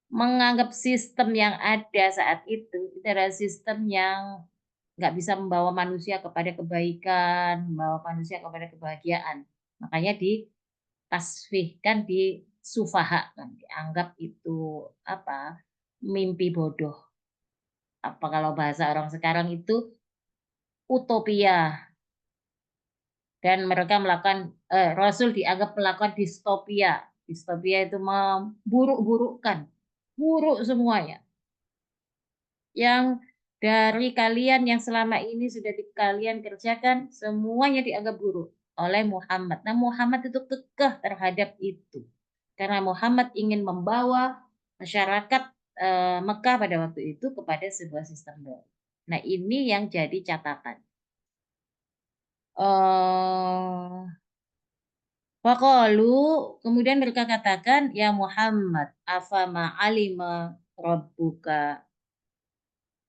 B: Menganggap sistem yang ada saat itu adalah sistem yang nggak bisa membawa manusia kepada kebaikan, membawa manusia kepada kebahagiaan. Makanya ditasfihkan, disufahakan, dianggap itu apa? Mimpi bodoh. Apa kalau bahasa orang sekarang itu utopia dan mereka melakukan Rasul dianggap melakukan distopia. Distopia itu memburuk-burukkan, buruk semuanya. Yang dari kalian yang selama ini sudah kalian kerjakan semuanya dianggap buruk oleh Muhammad. Nah, Muhammad itu kekeh terhadap itu. Karena Muhammad ingin membawa masyarakat Mekah pada waktu itu kepada sebuah sistem baru. Nah, ini yang jadi catatan. Faqalu, kemudian mereka katakan, ya Muhammad, afama alima rabbuka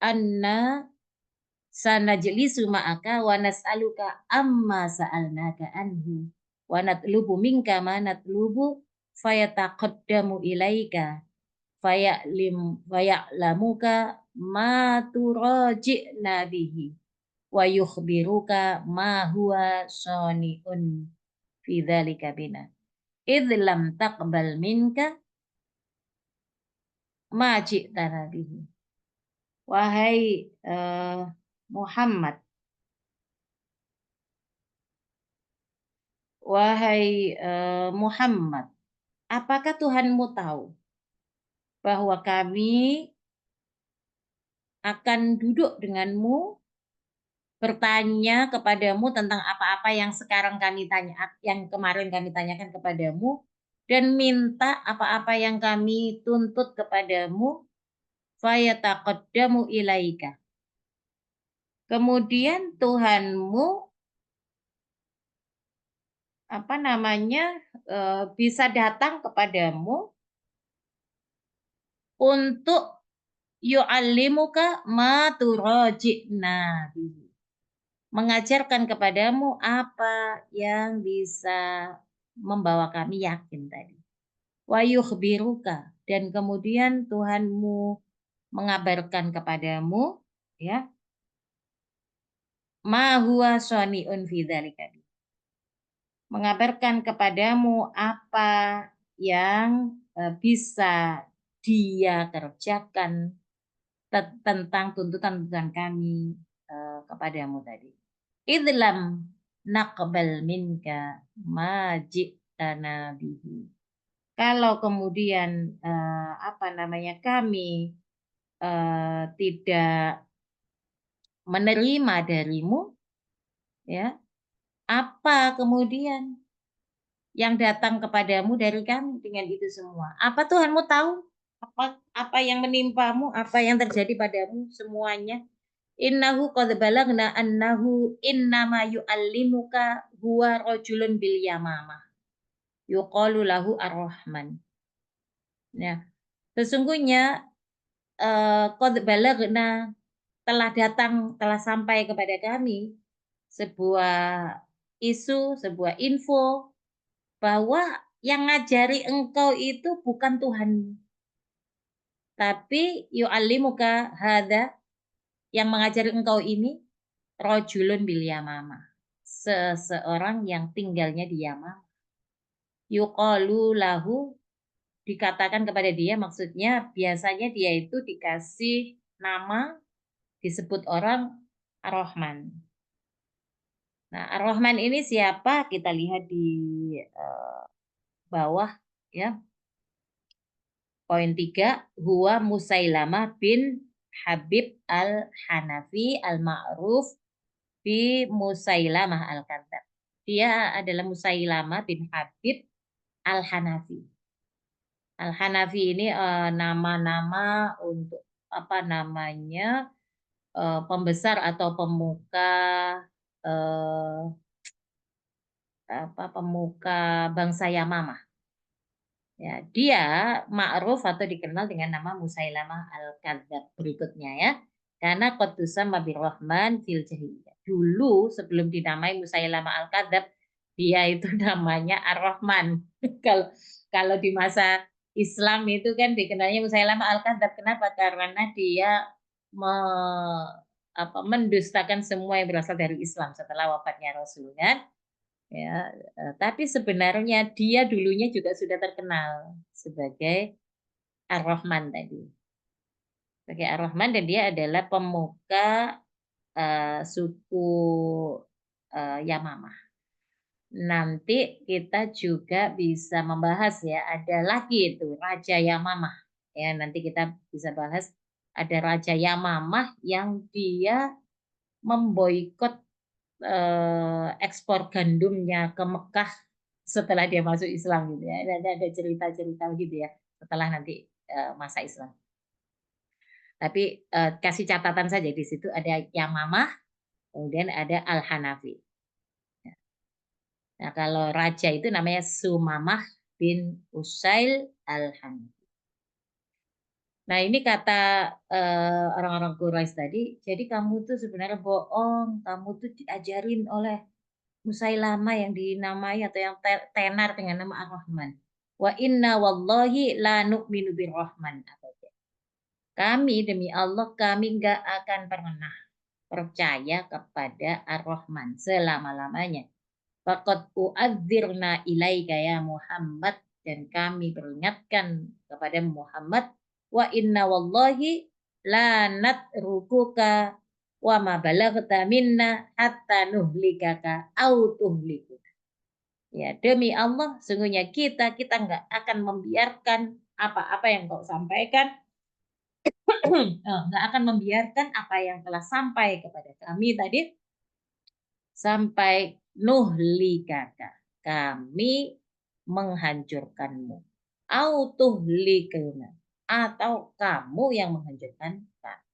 B: anna sanajlisu ma'aka wa nas'aluka amma sa'alnaka anhu wa natlubu minka ma natlubu fayataqaddamu ilaika faya'lamuka ma turaji'na bihi wa yukhbiruka ma huwa sani'un fi dzalika bina idh lam taqbal minka ma ji'tana bihi. Wahai Muhammad, Muhammad, apakah Tuhanmu tahu bahwa kami akan duduk denganmu bertanya kepadamu tentang apa-apa yang sekarang kami tanya, yang kemarin kami tanyakan kepadamu, dan minta apa-apa yang kami tuntut kepadamu, fayataqaddamu ilaika. Kemudian Tuhanmu bisa datang kepadamu untuk yu'allimuka ma turaji'na bihi. Mengajarkan kepadamu apa yang bisa membawa kami yakin tadi. Wa yukhbiruka, dan kemudian Tuhanmu mengabarkan kepadamu ya ma huwa shani'un fi dzalika. Mengabarkan kepadamu apa yang bisa dia kerjakan tentang tuntutan-tuntutan kami kepadamu tadi. Idlam naqbal minka ma ji'tana bihi. Kalau kemudian kami tidak menerima darimu, ya, apa kemudian yang datang kepadamu dari kami dengan itu semua? Apa Tuhanmu tahu? Apa yang menimpamu? Apa yang terjadi padamu? Semuanya. Innahu qad balagna annahu innama yu'allimuka huwa rajulun bil yamamah. Yuqalu lahu Ar-Rahman. Ya, sesungguhnya qad balagna telah sampai kepada kami sebuah isu, sebuah info bahwa yang ngajari engkau itu bukan Tuhan, tapi yu'allimuka hadza, yang mengajari engkau ini rajulun bil yamamah, seseorang yang tinggalnya di Yamamah. Yuqalu lahu, dikatakan kepada dia, maksudnya biasanya dia itu dikasih nama, disebut orang Ar-Rahman. Nah, Ar-Rahman ini siapa? Kita lihat di bawah ya. Poin 3, huwa Musailamah bin Habib al-Hanafi al-Ma'ruf bi Musailamah al-Kadzab. Dia adalah Musailamah bin Habib al-Hanafi. Al-Hanafi ini nama-nama untuk pembesar atau pemuka bangsa Yamamah. Ya, dia ma'ruf atau dikenal dengan nama Musailamah al-Kadzab berikutnya ya. Karena qad tusamma birrahman fil jahiliyah. Dulu sebelum dinamai Musailamah al-Kadzab, dia itu namanya Ar-Rahman. Kalau di masa Islam itu kan dikenalnya Musailamah al-Kadzab. Kenapa? Karena dia mendustakan semua yang berasal dari Islam setelah wafatnya Rasul kan. Ya, tapi sebenarnya dia dulunya juga sudah terkenal sebagai Ar-Rahman tadi. Sebagai Ar-Rahman, dan dia adalah pemuka suku Yamamah. Nanti kita juga bisa membahas ya, ada lagi itu Raja Yamamah. Ya, nanti kita bisa bahas ada Raja Yamamah yang dia memboikot ekspor gandumnya ke Mekah setelah dia masuk Islam gitu ya. Ada cerita-cerita gitu ya setelah nanti masa Islam. Tapi kasih catatan saja di situ ada Yamamah, kemudian ada Al-Hanafi. Nah, kalau raja itu namanya Sumamah bin Usail Al-Hanafi. Nah, ini kata orang-orang Quraisy tadi, jadi kamu tuh sebenarnya bohong, kamu tuh diajarin oleh Musailama yang dinamai atau yang tenar dengan nama Ar-Rahman. Wa inna wallahi la nu'minu bir-Rahman. Kami demi Allah kami enggak akan pernah percaya kepada Ar-Rahman selama-lamanya. Faqad u'adzirna ilaika ya Muhammad, dan kami peringatkan kepada Muhammad, wa inna wallahi la natrukuka wa ma balaghta minna hatta nuhlikaka au tuhliku. Ya, demi Allah sungguhnya kita enggak akan membiarkan apa-apa yang kau sampaikan, enggak akan membiarkan apa yang telah sampai kepada kami tadi sampai nuhlikaka, kami menghancurkanmu, autuhlikuna, atau kamu yang menghancurkan kami.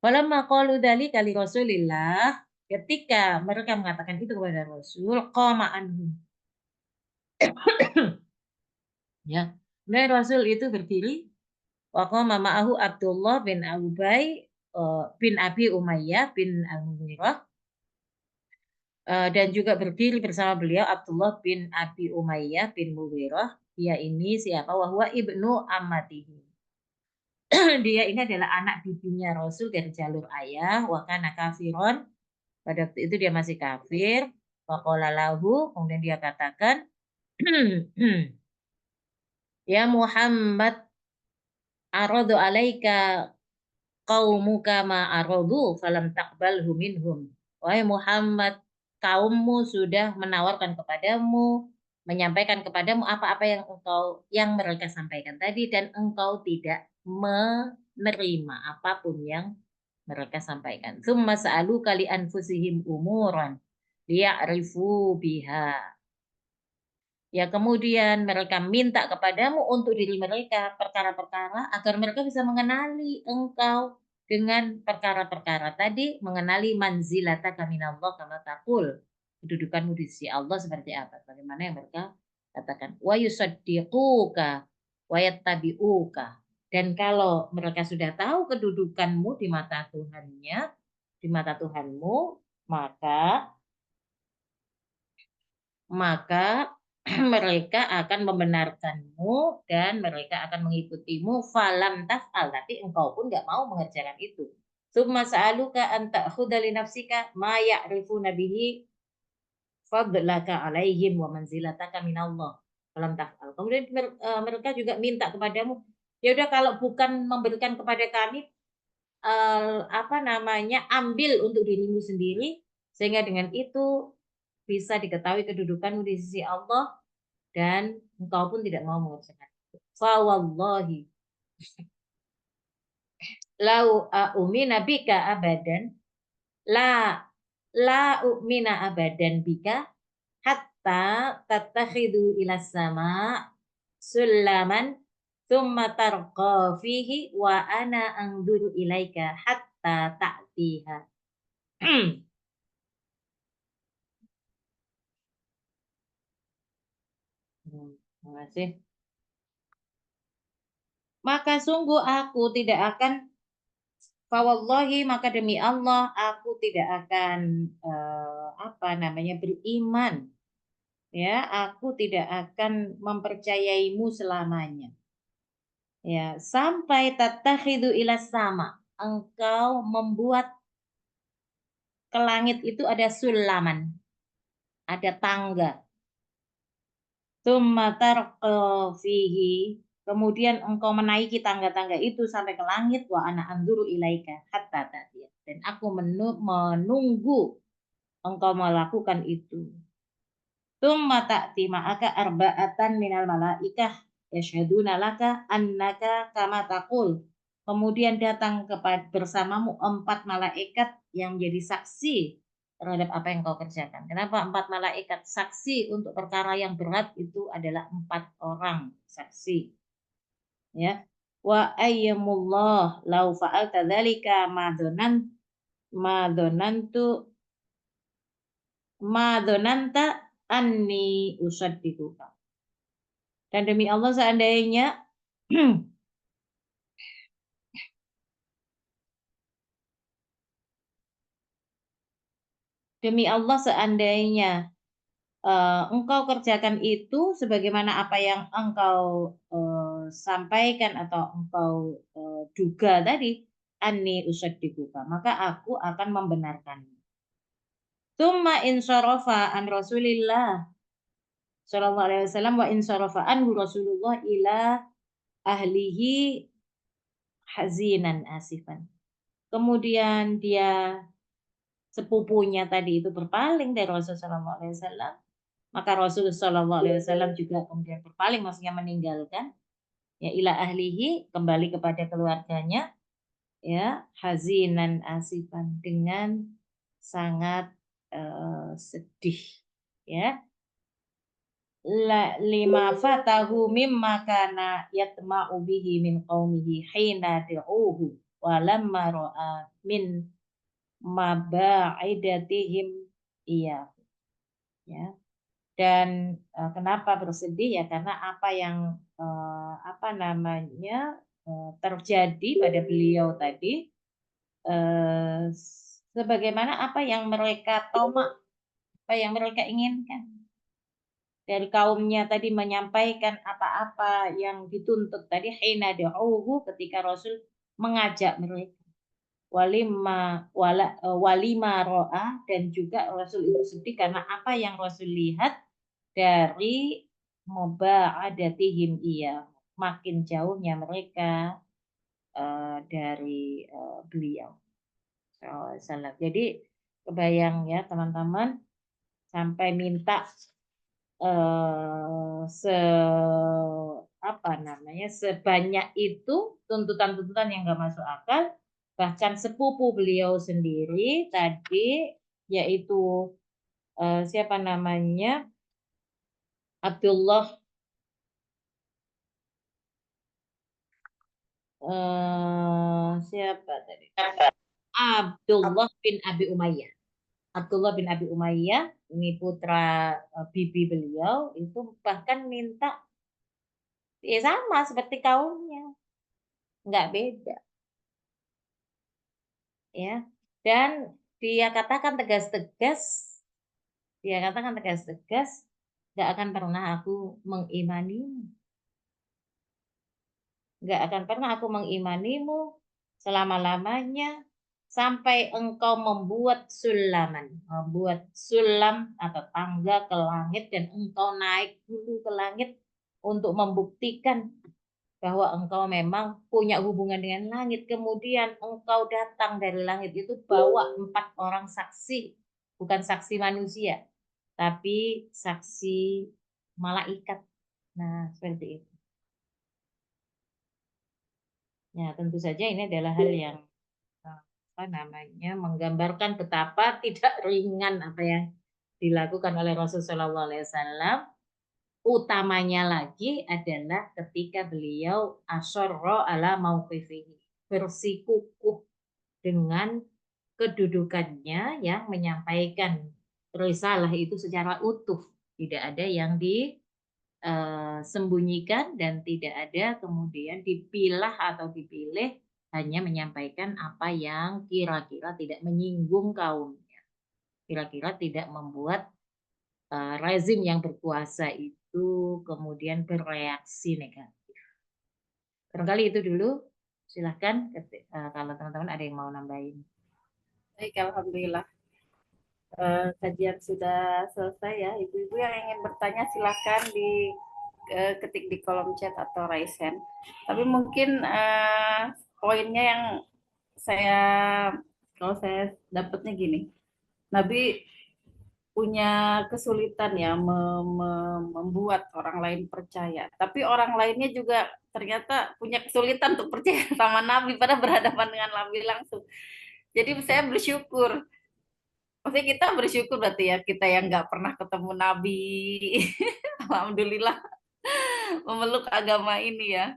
B: Walamma qalu dzalika li Rasulillah, ketika mereka mengatakan itu kepada Rasul, qama anhum. Ya, dan Rasul itu berdiri, wa qama ma'ahu Abdullah bin Ubay bin Abi Umayyah bin Al-Mughirah, dan juga berdiri bersama beliau Abdullah bin Abi Umayyah bin Mughirah. Dia ini siapa? Wahwa ibnu ammatihi. Dia ini adalah anak bibinya Rasul dari jalur ayah. Wa kana kafiron. Pada waktu itu dia masih kafir. Faqala lahu, kemudian dia katakan, ya Muhammad, aradu alaika qaumuka ma aradu falam taqbalhu minhum. Wahai Muhammad, kaummu sudah menawarkan kepadamu, menyampaikan kepadamu apa-apa yang mereka sampaikan tadi, dan engkau tidak menerima apapun yang mereka sampaikan. Tsumma sa'alu kali anfusihim umuran liya'rifu biha. Ya, kemudian mereka minta kepadamu untuk diri mereka perkara-perkara agar mereka bisa mengenali engkau dengan perkara-perkara tadi, mengenali manzilataka minallah kama taqul, kedudukanmu di sisi Allah seperti apa, bagaimana yang mereka katakan. Wa yusaddiquka wa yattabi'uka. Dan kalau mereka sudah tahu kedudukanmu di mata Tuhannya, di mata Tuhanmu, maka mereka akan membenarkanmu dan mereka akan mengikutimu. Falam taf'al, tapi engkau pun nggak mau mengerjakan itu. Tsumma sa'aluka an ta'khudha li nafsika ma ya'rifuna bihi fadlaka 'alaihim wa manzilataka minallah. Falam taf'al. Kemudian mereka juga minta kepadamu, ya udah kalau bukan memberikan kepada kami ambil untuk dirimu sendiri, sehingga dengan itu bisa diketahui kedudukanmu di sisi Allah dan engkau pun tidak mau mengerjakan itu. Fa wallahi lau umina bika abadan la umina abadan bika hatta tattakhidu ila sama sulaman thumma tarqa fihi wa ana anzuru ilaika hatta ta'tiha. Terima kasih. Maka sungguh aku tidak akan, fawallahi, maka demi Allah aku tidak akan beriman, ya, aku tidak akan mempercayaimu selamanya, ya, sampai tatakhidu ilas sama, engkau membuat ke langit itu ada sulaman, ada tangga, tsumma tarqa fihi, Kemudian engkau menaiki tangga-tangga itu sampai ke langit, wa ana anzuru ilaika hatta ta'tiya. Dan aku menunggu engkau melakukan itu. Tsumma ta'ti ma'aka arba'atan minal malaikah yasyhaduna laka annaka kama taqul. Kemudian datang bersamamu 4 malaikat yang menjadi saksi terhadap apa yang kau kerjakan. Kenapa 4 malaikat saksi untuk perkara yang berat itu adalah 4 orang saksi. Ya. Wa ayyamullah lau fa'alta dzalika ma dzonanta anni usaddikuka. Dan demi Allah seandainya demi Allah seandainya engkau kerjakan itu sebagaimana apa yang engkau sampaikan atau engkau duga tadi, anni usaddikuka, maka aku akan membenarkannya. Tsumma insarafa an Rasulillah sallallahu alaihi wasallam wa insarafa anhu Rasulullah ila ahlihi hazinan asifan. Kemudian dia sepupunya tadi itu berpaling dari Rasulullah SAW, maka Rasulullah SAW juga kemudian berpaling, maksudnya meninggalkan, ya ila ahlihi, kembali kepada keluarganya, ya hazinan asifan, dengan sangat sedih, ya lima fatahu mimma kana yatma'u bihi min qaumihi hina da'uhu wa lamma ra'a min maba'idatihim iya, ya. Dan kenapa bersedih, ya karena apa yang terjadi pada beliau tadi, sebagaimana apa yang mereka tomak, apa yang mereka inginkan dari kaumnya tadi, menyampaikan apa-apa yang dituntut tadi, hina da'uhu, ketika Rasul mengajak mereka, walima ro'a, dan juga Rasul itu sedih karena apa yang Rasul lihat dari muba'adatihim iya, makin jauhnya mereka dari beliau. Jadi kebayang ya teman-teman, sampai minta sebanyak itu, tuntutan-tuntutan yang nggak masuk akal. Bahkan sepupu beliau sendiri tadi, yaitu siapa namanya, Abdullah siapa tadi? Abdullah bin Abi Umayyah. Abdullah bin Abi Umayyah, ini putra bibi beliau, itu bahkan minta ya sama seperti kaumnya, nggak beda, ya. Dan dia katakan tegas-tegas, nggak akan pernah aku mengimanimu, nggak akan pernah aku mengimanimu selama-lamanya sampai engkau membuat sulam atau tangga ke langit, dan engkau naik dulu ke langit untuk membuktikan bahwa engkau memang punya hubungan dengan langit. Kemudian engkau datang dari langit itu bawa 4 orang saksi, bukan saksi manusia, tapi saksi malaikat. Nah, seperti itu. Ya, tentu saja ini adalah hal yang menggambarkan betapa tidak ringan apa yang dilakukan oleh Rasulullah SAW. Utamanya lagi adalah ketika beliau asyarra ala mauqifihi, bersikukuh dengan kedudukannya yang menyampaikan risalah itu secara utuh, tidak ada yang disembunyikan dan tidak ada kemudian dipilah atau dipilih, hanya menyampaikan apa yang kira-kira tidak menyinggung kaumnya, kira-kira tidak membuat rezim yang berkuasa itu kemudian bereaksi negatif. Barangkali itu dulu. Silahkan kalau teman-teman ada yang mau nambahin.
A: Baik, alhamdulillah. Kajian sudah selesai ya. Ibu-ibu yang ingin bertanya silahkan di ketik di kolom chat atau raise hand. Tapi mungkin poinnya yang saya kalau saya dapatnya gini, Nabi punya kesulitan ya membuat orang lain percaya. Tapi orang lainnya juga ternyata punya kesulitan untuk percaya sama Nabi pada berhadapan dengan Nabi langsung. Jadi saya bersyukur. Maksudnya kita bersyukur berarti ya kita yang nggak pernah ketemu Nabi. Alhamdulillah memeluk agama ini ya.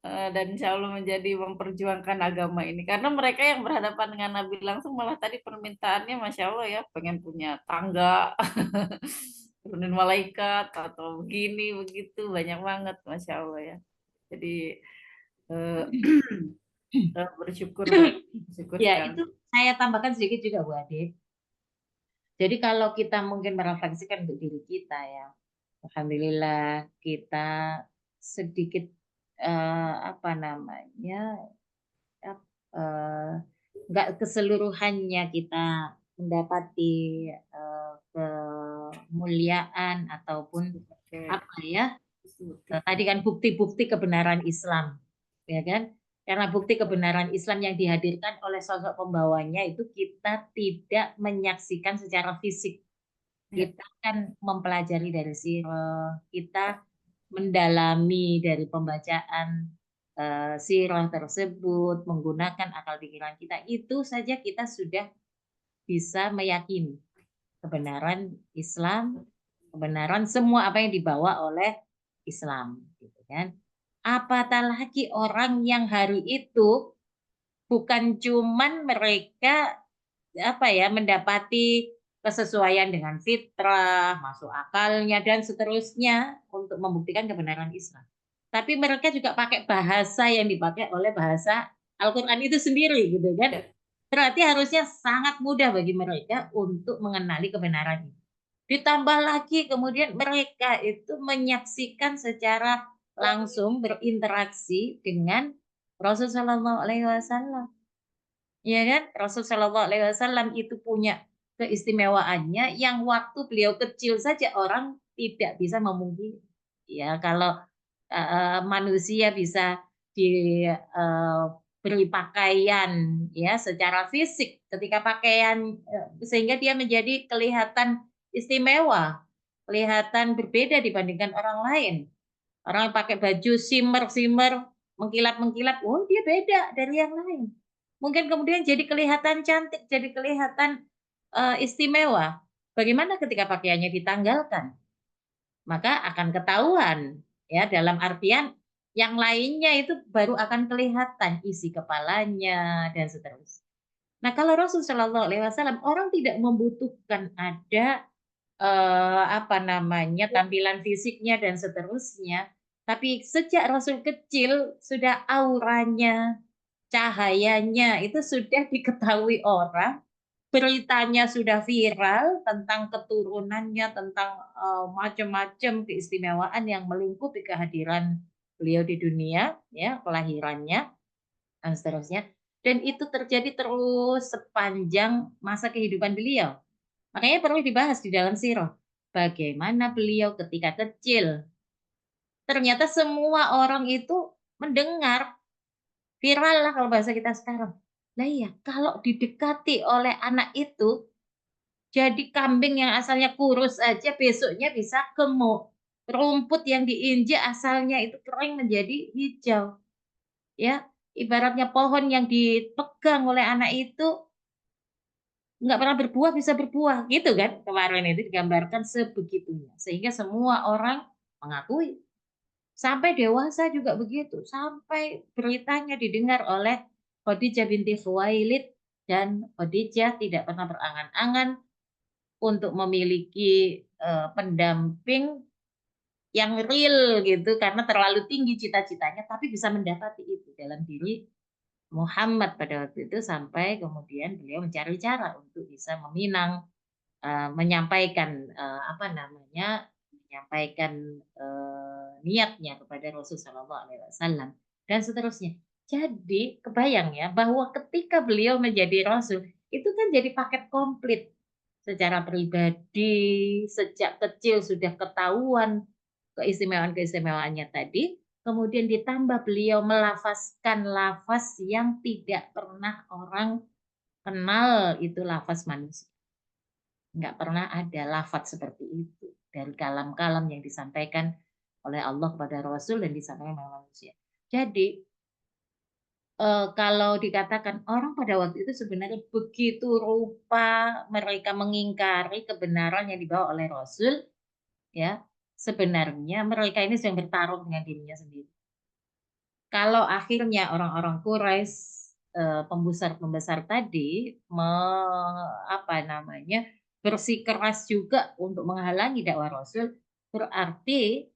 A: Dan insya Allah menjadi memperjuangkan agama ini karena mereka yang berhadapan dengan Nabi langsung malah tadi permintaannya Masya Allah ya pengen punya tangga turunin malaikat atau begini begitu banyak banget Masya Allah ya jadi eh, bersyukur
B: Ya,
A: sekali.
B: itu saya tambahkan sedikit juga Bu Ade. Jadi kalau kita mungkin merefleksikan untuk diri kita ya, alhamdulillah kita sedikit apa namanya nggak keseluruhannya kita mendapati kemuliaan ataupun apa ya tadi kan bukti-bukti kebenaran Islam, ya kan? Karena bukti kebenaran Islam yang dihadirkan oleh sosok pembawanya itu kita tidak menyaksikan secara fisik. Kita kan mempelajari dari sirah, kita mendalami dari pembacaan sirah tersebut, menggunakan akal pikiran kita, itu saja kita sudah bisa meyakini kebenaran Islam, kebenaran semua apa yang dibawa oleh Islam, gitu kan? Apatah lagi orang yang hari itu bukan cuman mereka apa ya mendapati kesesuaian dengan fitrah, masuk akalnya dan seterusnya untuk membuktikan kebenaran Islam. Tapi mereka juga pakai bahasa yang dipakai oleh bahasa Al-Qur'an itu sendiri gitu kan. Berarti harusnya sangat mudah bagi mereka untuk mengenali kebenaran ini. Ditambah lagi kemudian mereka itu menyaksikan secara langsung berinteraksi dengan Rasulullah SAW. Ya kan? Rasulullah SAW itu punya keistimewaannya yang waktu beliau kecil saja orang tidak bisa memungkiri. Ya, kalau manusia bisa diberi pakaian ya secara fisik ketika pakaian sehingga dia menjadi kelihatan istimewa, kelihatan berbeda dibandingkan orang lain. Orang yang pakai baju shimmer, mengkilap-mengkilap, oh dia beda dari yang lain. Mungkin kemudian jadi kelihatan cantik, jadi kelihatan istimewa. Bagaimana ketika pakaiannya ditanggalkan? Maka akan ketahuan ya dalam artian yang lainnya itu baru akan kelihatan isi kepalanya dan seterusnya. Nah, kalau Rasulullah SAW orang tidak membutuhkan ada apa namanya tampilan fisiknya dan seterusnya, tapi sejak Rasul kecil sudah auranya, cahayanya itu sudah diketahui orang, beritanya sudah viral tentang keturunannya, tentang macam-macam keistimewaan yang melingkupi kehadiran beliau di dunia, ya kelahirannya dan seterusnya. Dan itu terjadi terus sepanjang masa kehidupan beliau. Makanya perlu dibahas di dalam sirah. Bagaimana beliau ketika kecil. Ternyata semua orang itu mendengar. Viral lah kalau bahasa kita sekarang. Nah iya, kalau didekati oleh anak itu, jadi kambing yang asalnya kurus aja besoknya bisa gemuk. Rumput yang diinjak asalnya itu kering menjadi hijau. Ya, ibaratnya pohon yang dipegang oleh anak itu nggak pernah berbuah bisa berbuah gitu kan kemarin itu digambarkan sebegitunya sehingga semua orang mengakui sampai dewasa juga begitu sampai beritanya didengar oleh Khadijah binti Khuwailid dan Khadijah tidak pernah berangan-angan untuk memiliki pendamping yang real gitu karena terlalu tinggi cita-citanya tapi bisa mendapati itu dalam diri Muhammad pada waktu itu sampai kemudian beliau mencari cara untuk bisa meminang menyampaikan apa namanya menyampaikan niatnya kepada Rasulullah SAW dan seterusnya. Jadi kebayang ya bahwa ketika beliau menjadi Rasul itu kan jadi paket komplit secara pribadi sejak kecil sudah ketahuan keistimewaan-keistimewaannya tadi, kemudian ditambah beliau melafazkan lafaz yang tidak pernah orang kenal, itu lafaz manusia. Nggak pernah ada lafaz seperti itu dari kalam-kalam yang disampaikan oleh Allah kepada Rasul dan disampaikan oleh manusia. Jadi kalau dikatakan orang pada waktu itu sebenarnya begitu rupa mereka mengingkari kebenaran yang dibawa oleh Rasul, ya sebenarnya mereka ini sedang bertarung dengan dirinya sendiri. Kalau akhirnya orang-orang Quraisy, pembesar-pembesar tadi bersikeras juga untuk menghalangi dakwah Rasul, berarti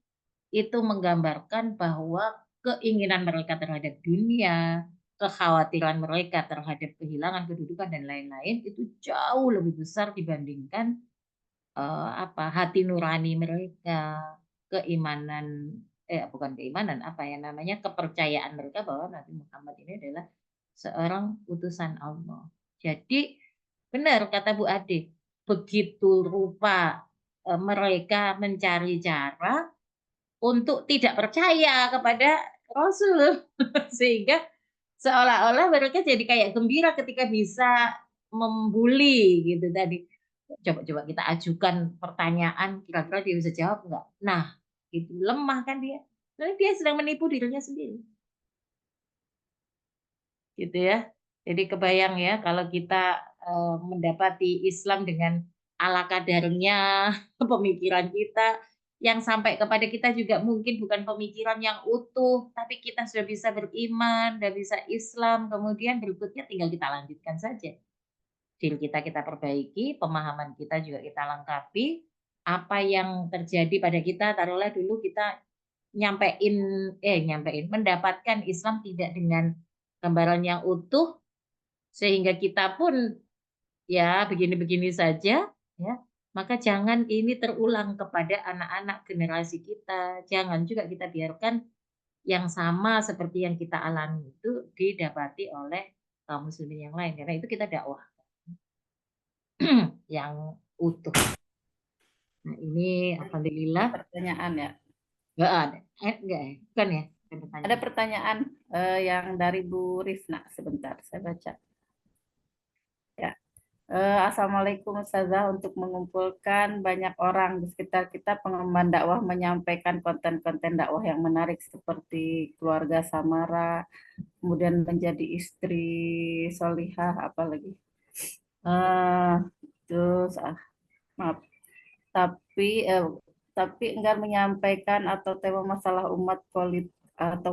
B: itu menggambarkan bahwa keinginan mereka terhadap dunia, kekhawatiran mereka terhadap kehilangan kedudukan dan lain-lain itu jauh lebih besar dibandingkan hati nurani mereka, keimanan bukan keimanan, kepercayaan mereka bahwa Nabi Muhammad ini adalah seorang utusan Allah. Jadi benar kata Bu Ade, begitu rupa mereka mencari cara untuk tidak percaya kepada Rasul sehingga seolah-olah mereka jadi kayak gembira ketika bisa membuli gitu tadi. Coba kita ajukan pertanyaan, kira-kira dia bisa jawab nggak? Nah, itu lemah kan dia. Karena dia sedang menipu dirinya sendiri. Gitu ya. Jadi kebayang ya kalau kita mendapati Islam dengan ala kadarnya, pemikiran kita yang sampai kepada kita juga mungkin bukan pemikiran yang utuh, tapi kita sudah bisa beriman, sudah bisa Islam, kemudian berikutnya tinggal kita lanjutkan saja. Diri kita perbaiki, pemahaman kita juga kita lengkapi, apa yang terjadi pada kita, taruhlah dulu kita mendapatkan Islam tidak dengan gambaran yang utuh, sehingga kita pun ya begini-begini saja, ya. Maka jangan ini terulang kepada anak-anak generasi kita. Jangan juga kita biarkan yang sama seperti yang kita alami itu didapati oleh kaum muslimin yang lain. Karena itu kita dakwah yang utuh. Nah ini alhamdulillah.
A: Pertanyaan ya.
B: Enggak ada. Bukan ya?
A: Ada pertanyaan yang dari Bu Rifna, sebentar saya baca. Ya. Assalamualaikum Ustazah, untuk mengumpulkan banyak orang di sekitar kita, pengemban dakwah menyampaikan konten-konten dakwah yang menarik seperti keluarga samara, kemudian menjadi istri solihah, apalagi terus maaf, tapi enggan menyampaikan atau tema masalah umat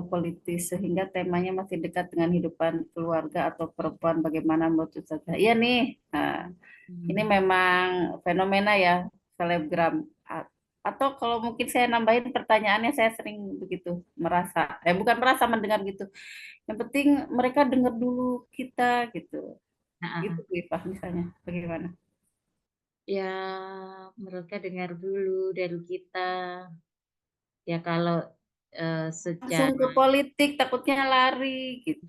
A: politis, sehingga temanya masih dekat dengan kehidupan keluarga atau perempuan. Bagaimana menurut Ustazah? Iya nih, ini memang fenomena ya, selebgram. Atau kalau mungkin saya nambahin pertanyaannya, saya sering begitu merasa, bukan merasa, mendengar gitu. Yang penting mereka dengar dulu kita gitu. Gitu Bu Ifah misalnya, bagaimana?
B: Ya, mereka dengar dulu dari kita. Ya kalau secara
A: Langsung ke politik takutnya lari gitu.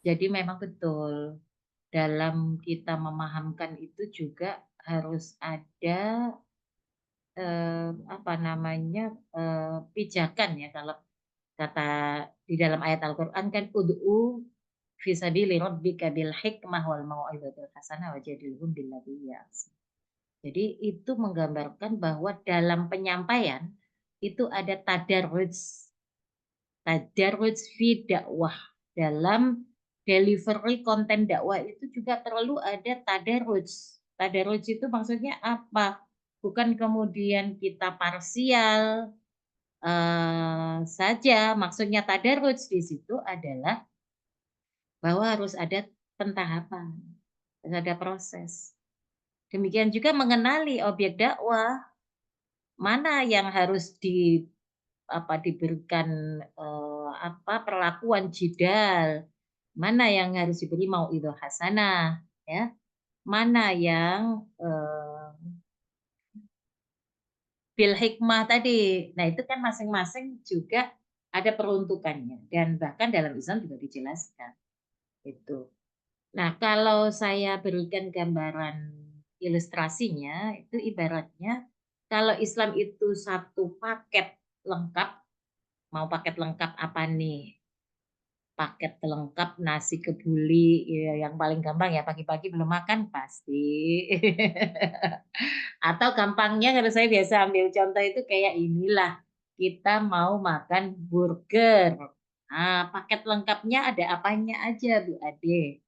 B: Jadi memang betul dalam kita memahamkan itu juga harus ada pijakan ya, kalau kata di dalam ayat Al-Qur'an kan ud'u fi sabili rabbika bil hikmah wal mau'izatil hasanah wajadilhum billati hiya ahsan. Jadi itu menggambarkan bahwa dalam penyampaian itu ada tadarruj fi dakwah. Dalam delivery konten dakwah itu juga perlu ada tadarruj. Tadarruj itu maksudnya apa? Bukan kemudian kita parsial saja. Maksudnya tadarruj di situ adalah bahwa harus ada pentahapan, harus ada proses. Demikian juga mengenali objek dakwah, mana yang harus diberikan perlakuan jidal, mana yang harus diberi mau'idhah hasanah, ya, mana yang bil hikmah tadi. Nah itu kan masing-masing juga ada peruntukannya, dan bahkan dalam Islam juga dijelaskan itu. Nah kalau saya berikan gambaran ilustrasinya, itu ibaratnya Kalau Islam itu satu paket lengkap, mau paket lengkap apa nih? Paket lengkap nasi kebuli, ya yang paling gampang ya pagi-pagi belum makan pasti. Atau gampangnya kalau saya biasa ambil contoh itu kayak inilah, kita mau makan burger. Nah, paket lengkapnya ada apanya aja Bu Ade?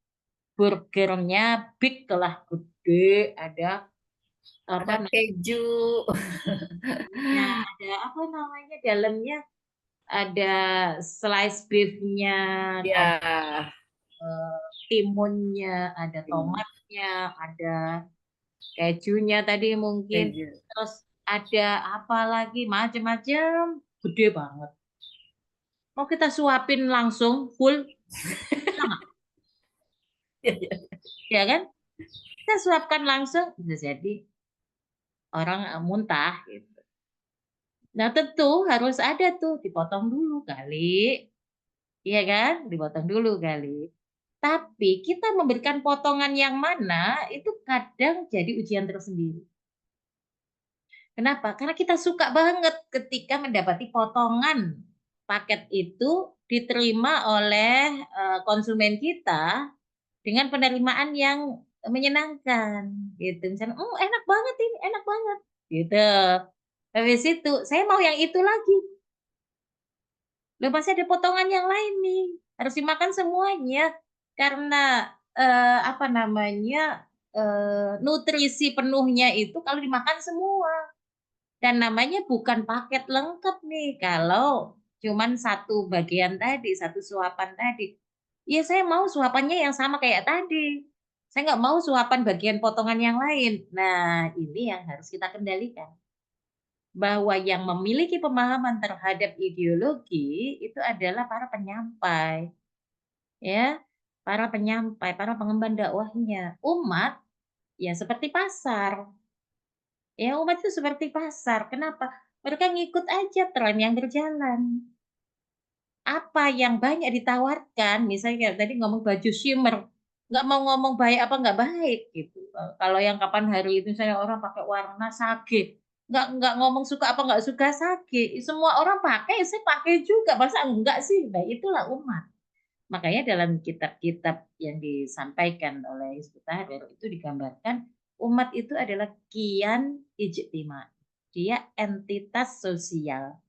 B: Burgernya big lah, gede, ada apa
E: Ada keju.
B: namanya, ada apa namanya dalamnya, ada slice beefnya, ada
E: Ya,
B: timunnya, ada tomatnya, ada kejunya tadi mungkin,
E: keju.
B: terus ada apa lagi macam-macam, gede banget. Mau kita suapin langsung full, bisa nggak? Ya kan? Kita suapkan langsung bisa jadi orang muntah gitu. Nah tentu harus ada tuh dipotong dulu kali, iya kan? Dipotong dulu kali. Tapi kita memberikan potongan yang mana itu kadang jadi ujian tersendiri. Kenapa? Karena kita suka banget ketika mendapati potongan paket itu diterima oleh konsumen kita dengan penerimaan yang menyenangkan gitu. Misalnya, enak banget ini, enak banget." Gitu. Habis itu, saya mau yang itu lagi. Loh masih ada potongan yang lain nih, harus dimakan semuanya. Karena, apa namanya, nutrisi penuhnya itu kalau dimakan semua. Dan namanya bukan paket lengkap nih, kalau cuman satu bagian tadi, satu suapan tadi. Ya saya mau suapannya yang sama kayak tadi. Saya nggak mau suapan bagian potongan yang lain. Nah, ini yang harus kita kendalikan. Bahwa yang memiliki pemahaman terhadap ideologi itu adalah para penyampai, ya. Para penyampai, para pengemban dakwahnya. Umat ya seperti pasar. Ya, umat itu seperti pasar. Kenapa? Mereka ngikut aja tren yang berjalan. Apa yang banyak ditawarkan, misalnya kayak tadi ngomong baju shimmer, nggak mau ngomong baik apa nggak baik gitu. Kalau yang kapan hari itu misalnya orang pakai warna sage, nggak ngomong suka apa nggak suka sage, semua orang pakai, saya pakai juga, masa enggak sih? Nah, itulah umat. Makanya dalam kitab-kitab yang disampaikan oleh Hizbut Tahrir itu digambarkan umat itu adalah kian ijtima. Dia entitas sosial.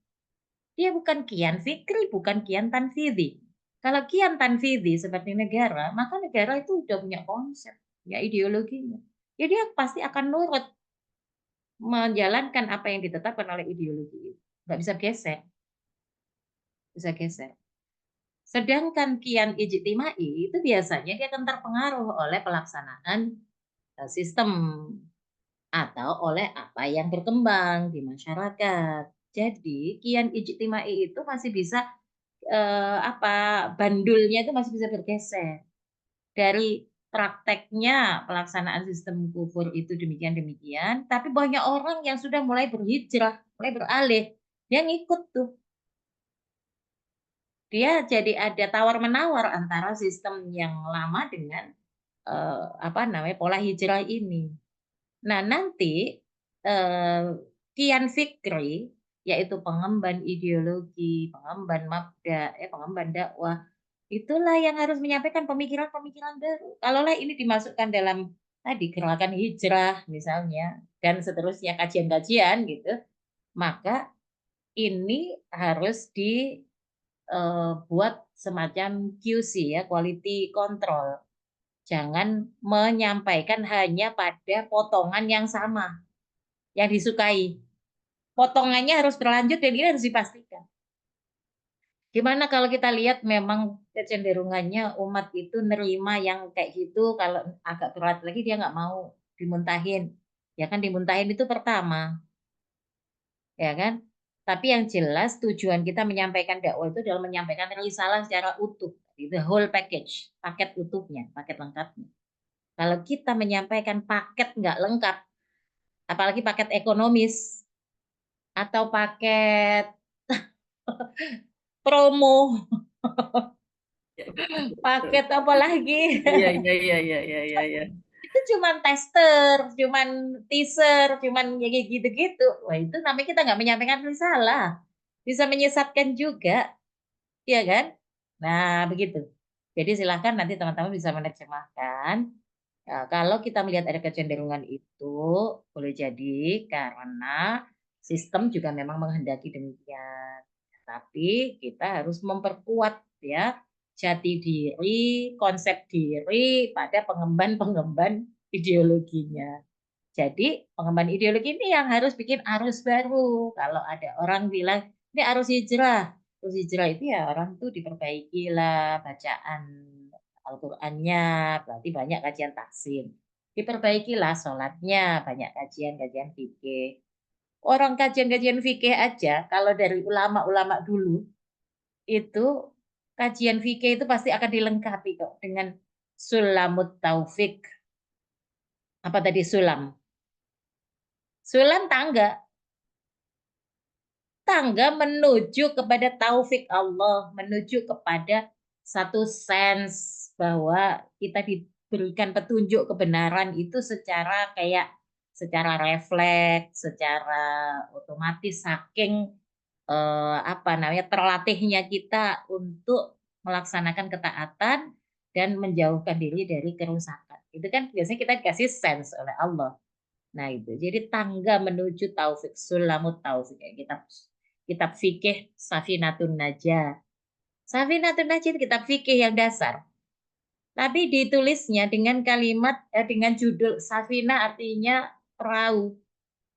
B: Dia bukan kian fikri, bukan kian tanfidhi. Kalau kian tanfidhi seperti negara, maka negara itu udah punya konsep, punya ideologinya. Ya dia pasti akan nurut menjalankan apa yang ditetapkan oleh ideologi itu. Nggak bisa geser. Bisa geser. Sedangkan kian ijtimai itu biasanya dia akan terpengaruh oleh pelaksanaan sistem atau oleh apa yang berkembang di masyarakat. Jadi kian ijtimai itu masih bisa bandulnya itu masih bisa bergeser dari prakteknya pelaksanaan sistem kufur itu demikian-demikian, tapi banyak orang yang sudah mulai berhijrah, mulai beralih, dia ngikut tuh. Dia jadi ada tawar-menawar antara sistem yang lama dengan pola hijrah ini. Nah, nanti kian fikri yaitu pengemban ideologi, pengemban mabda, pengemban dakwah, itulah yang harus menyampaikan pemikiran-pemikiran baru. Kalaulah ini dimasukkan dalam tadi gerakan hijrah misalnya dan seterusnya kajian-kajian gitu, maka ini harus dibuat semacam QC ya, quality control. Jangan menyampaikan hanya pada potongan yang sama, yang disukai. Potongannya harus berlanjut dan ini harus dipastikan. Gimana kalau kita lihat memang kecenderungannya umat itu nerima yang kayak gitu, kalau agak berat lagi dia nggak mau dimuntahin. Ya kan dimuntahin itu pertama, ya kan? Tapi yang jelas tujuan kita menyampaikan dakwah itu adalah menyampaikan risalah secara utuh, the whole package, paket utuhnya, paket lengkapnya. Kalau kita menyampaikan paket nggak lengkap, apalagi paket ekonomis atau paket promo, paket apa lagi?
E: Iya, iya, iya, iya, iya, iya.
B: itu cuman tester, cuman teaser, cuman ya kayak gitu-gitu. Wah itu namanya kita nggak menyampaikan risalah. Bisa menyesatkan juga, ya kan? Nah begitu. Jadi silahkan nanti teman-teman bisa menerjemahkan. Ya, kalau kita melihat ada kecenderungan itu, boleh jadi karena sistem juga memang menghendaki demikian. Tapi kita harus memperkuat ya jati diri, konsep diri pada pengemban-pengemban ideologinya. Jadi pengemban ideologi ini yang harus bikin arus baru. Kalau ada orang bilang ini arus hijrah, arus hijrah itu ya orang tuh diperbaikilah bacaan Al-Qur'annya, berarti banyak kajian tahsin. Diperbaikilah sholatnya, banyak kajian-kajian fikih. Orang kajian-kajian fikih aja, kalau dari ulama-ulama dulu, itu kajian fikih itu pasti akan dilengkapi kok dengan sulamut taufik. Apa tadi sulam? Sulam tangga. Tangga menuju kepada taufik Allah, menuju kepada satu sense bahwa kita diberikan petunjuk kebenaran itu secara kayak secara refleks, secara otomatis saking apa namanya terlatihnya kita untuk melaksanakan ketaatan dan menjauhkan diri dari kerusakan. Itu kan biasanya kita dikasih sense oleh Allah. Nah itu, jadi tangga menuju taufik, sulamut taufik. Kitab kitab fikih Safinatun Najah. Safinatun Najah itu kitab fikih yang dasar. Tapi ditulisnya dengan kalimat, dengan judul Safina artinya perahu.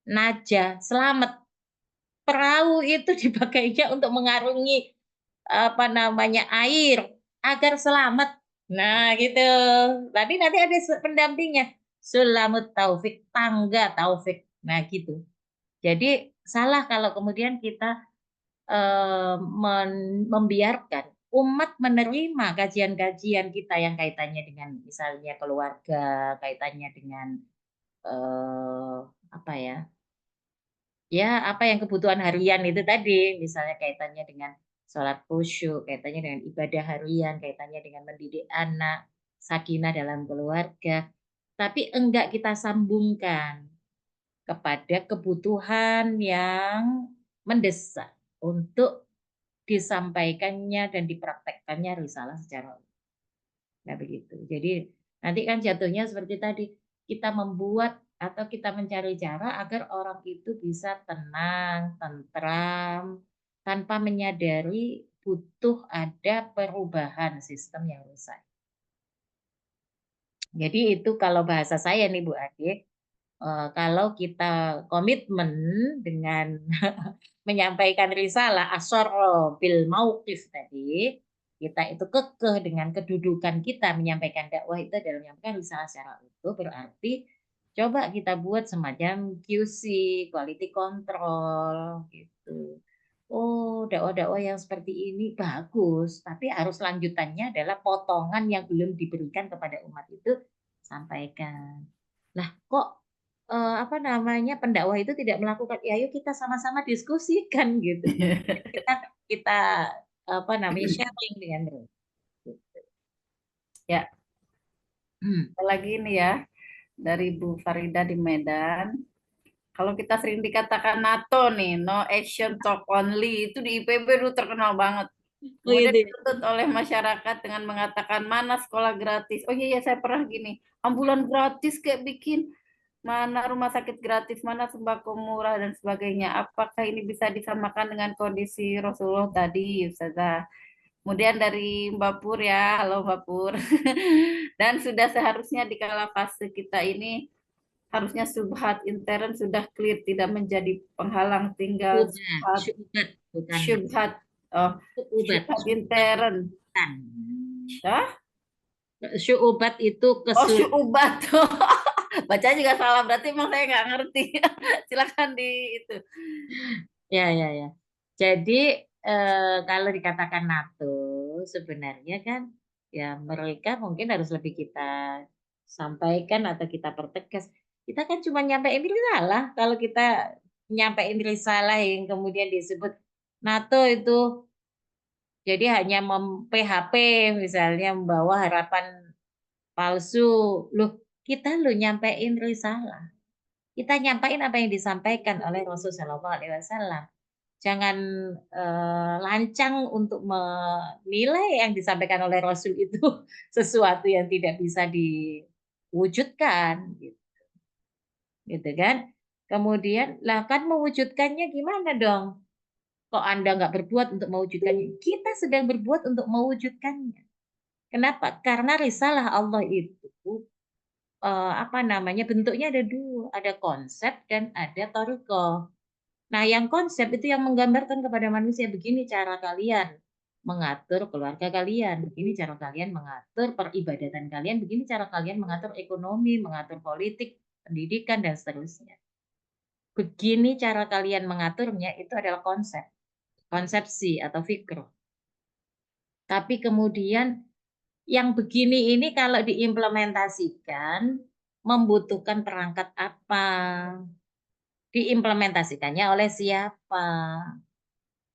B: Najah, selamat. Perahu itu dipakainya untuk mengarungi apa namanya air agar selamat. Nah, gitu. Tadi nanti ada pendampingnya. Sulamut taufik, tangga taufik. Nah, gitu. Jadi salah kalau kemudian kita membiarkan umat menerima kajian-kajian kita yang kaitannya dengan misalnya keluarga, kaitannya dengan apa ya? Ya, apa yang kebutuhan harian itu tadi, misalnya kaitannya dengan sholat khusyuk, kaitannya dengan ibadah harian, kaitannya dengan mendidik anak, sakinah dalam keluarga. Tapi enggak kita sambungkan kepada kebutuhan yang mendesak untuk disampaikannya dan dipraktekkannya risalah secara umum. Nah begitu. Jadi nanti kan jatuhnya seperti tadi, kita membuat atau kita mencari cara agar orang itu bisa tenang, tentram, tanpa menyadari butuh ada perubahan sistem yang rusak. Jadi itu kalau bahasa saya nih Bu Ade, kalau kita komitmen dengan menyampaikan risalah asyara bil mauqif tadi, kita itu kekeh dengan kedudukan kita menyampaikan dakwah itu adalah menyampaikan risalah secara utuh, berarti coba kita buat semacam QC, quality control gitu. Oh, dakwah-dakwah yang seperti ini bagus, tapi harus lanjutannya adalah potongan yang belum diberikan kepada umat itu sampaikan. Lah kok apa namanya pendakwah itu tidak melakukan ya ayo kita sama-sama diskusikan gitu. Kita kita apa namanya sharing dengan mereka. Gitu.
E: Ya, lagi nih ya dari Bu Farida di Medan. Kalau kita sering dikatakan NATO nih, no action talk only, itu di IPB dulu terkenal banget. Kemudian dituntut oleh masyarakat dengan mengatakan mana sekolah gratis. Oh iya, saya pernah gini, ambulan gratis kayak bikin, mana rumah sakit gratis, mana sembako murah dan sebagainya. Apakah ini bisa disamakan dengan kondisi Rasulullah tadi, Ustazah? Kemudian dari Mbak Pur ya, halo Mbak Pur. Dan sudah seharusnya di kala fase kita ini harusnya subhat intern sudah clear, tidak menjadi penghalang, tinggal syubhat intern.
B: Syubat itu
E: syubat. Baca juga salah, berarti emang saya nggak ngerti. Silakan di itu.
B: Ya. Jadi kalau dikatakan NATO sebenarnya kan ya mereka mungkin harus lebih kita sampaikan atau kita pertegas. Kita kan cuma nyampein risalah. Kalau kita nyampein risalah yang kemudian disebut NATO itu jadi hanya PHP misalnya membawa harapan palsu. Loh, kita lo nyampein risalah. Kita nyampain apa yang disampaikan oleh Rasul Shallallahu Alaihi Wasallam. Jangan lancang untuk menilai yang disampaikan oleh Rasul itu sesuatu yang tidak bisa diwujudkan, gitu kan? Kemudian, lah kan mewujudkannya gimana dong? Kok Anda nggak berbuat untuk mewujudkannya? Kita sedang berbuat untuk mewujudkannya. Kenapa? Karena risalah Allah itu apa namanya, bentuknya ada dua, ada konsep dan ada thariqah. Nah, yang konsep itu yang menggambarkan kepada manusia, begini cara kalian mengatur keluarga kalian, begini cara kalian mengatur peribadatan kalian, begini cara kalian mengatur ekonomi, mengatur politik, pendidikan, dan seterusnya. Begini cara kalian mengaturnya, itu adalah konsep, konsepsi atau fikr. Tapi kemudian yang begini ini kalau diimplementasikan membutuhkan perangkat apa? Diimplementasikannya oleh siapa?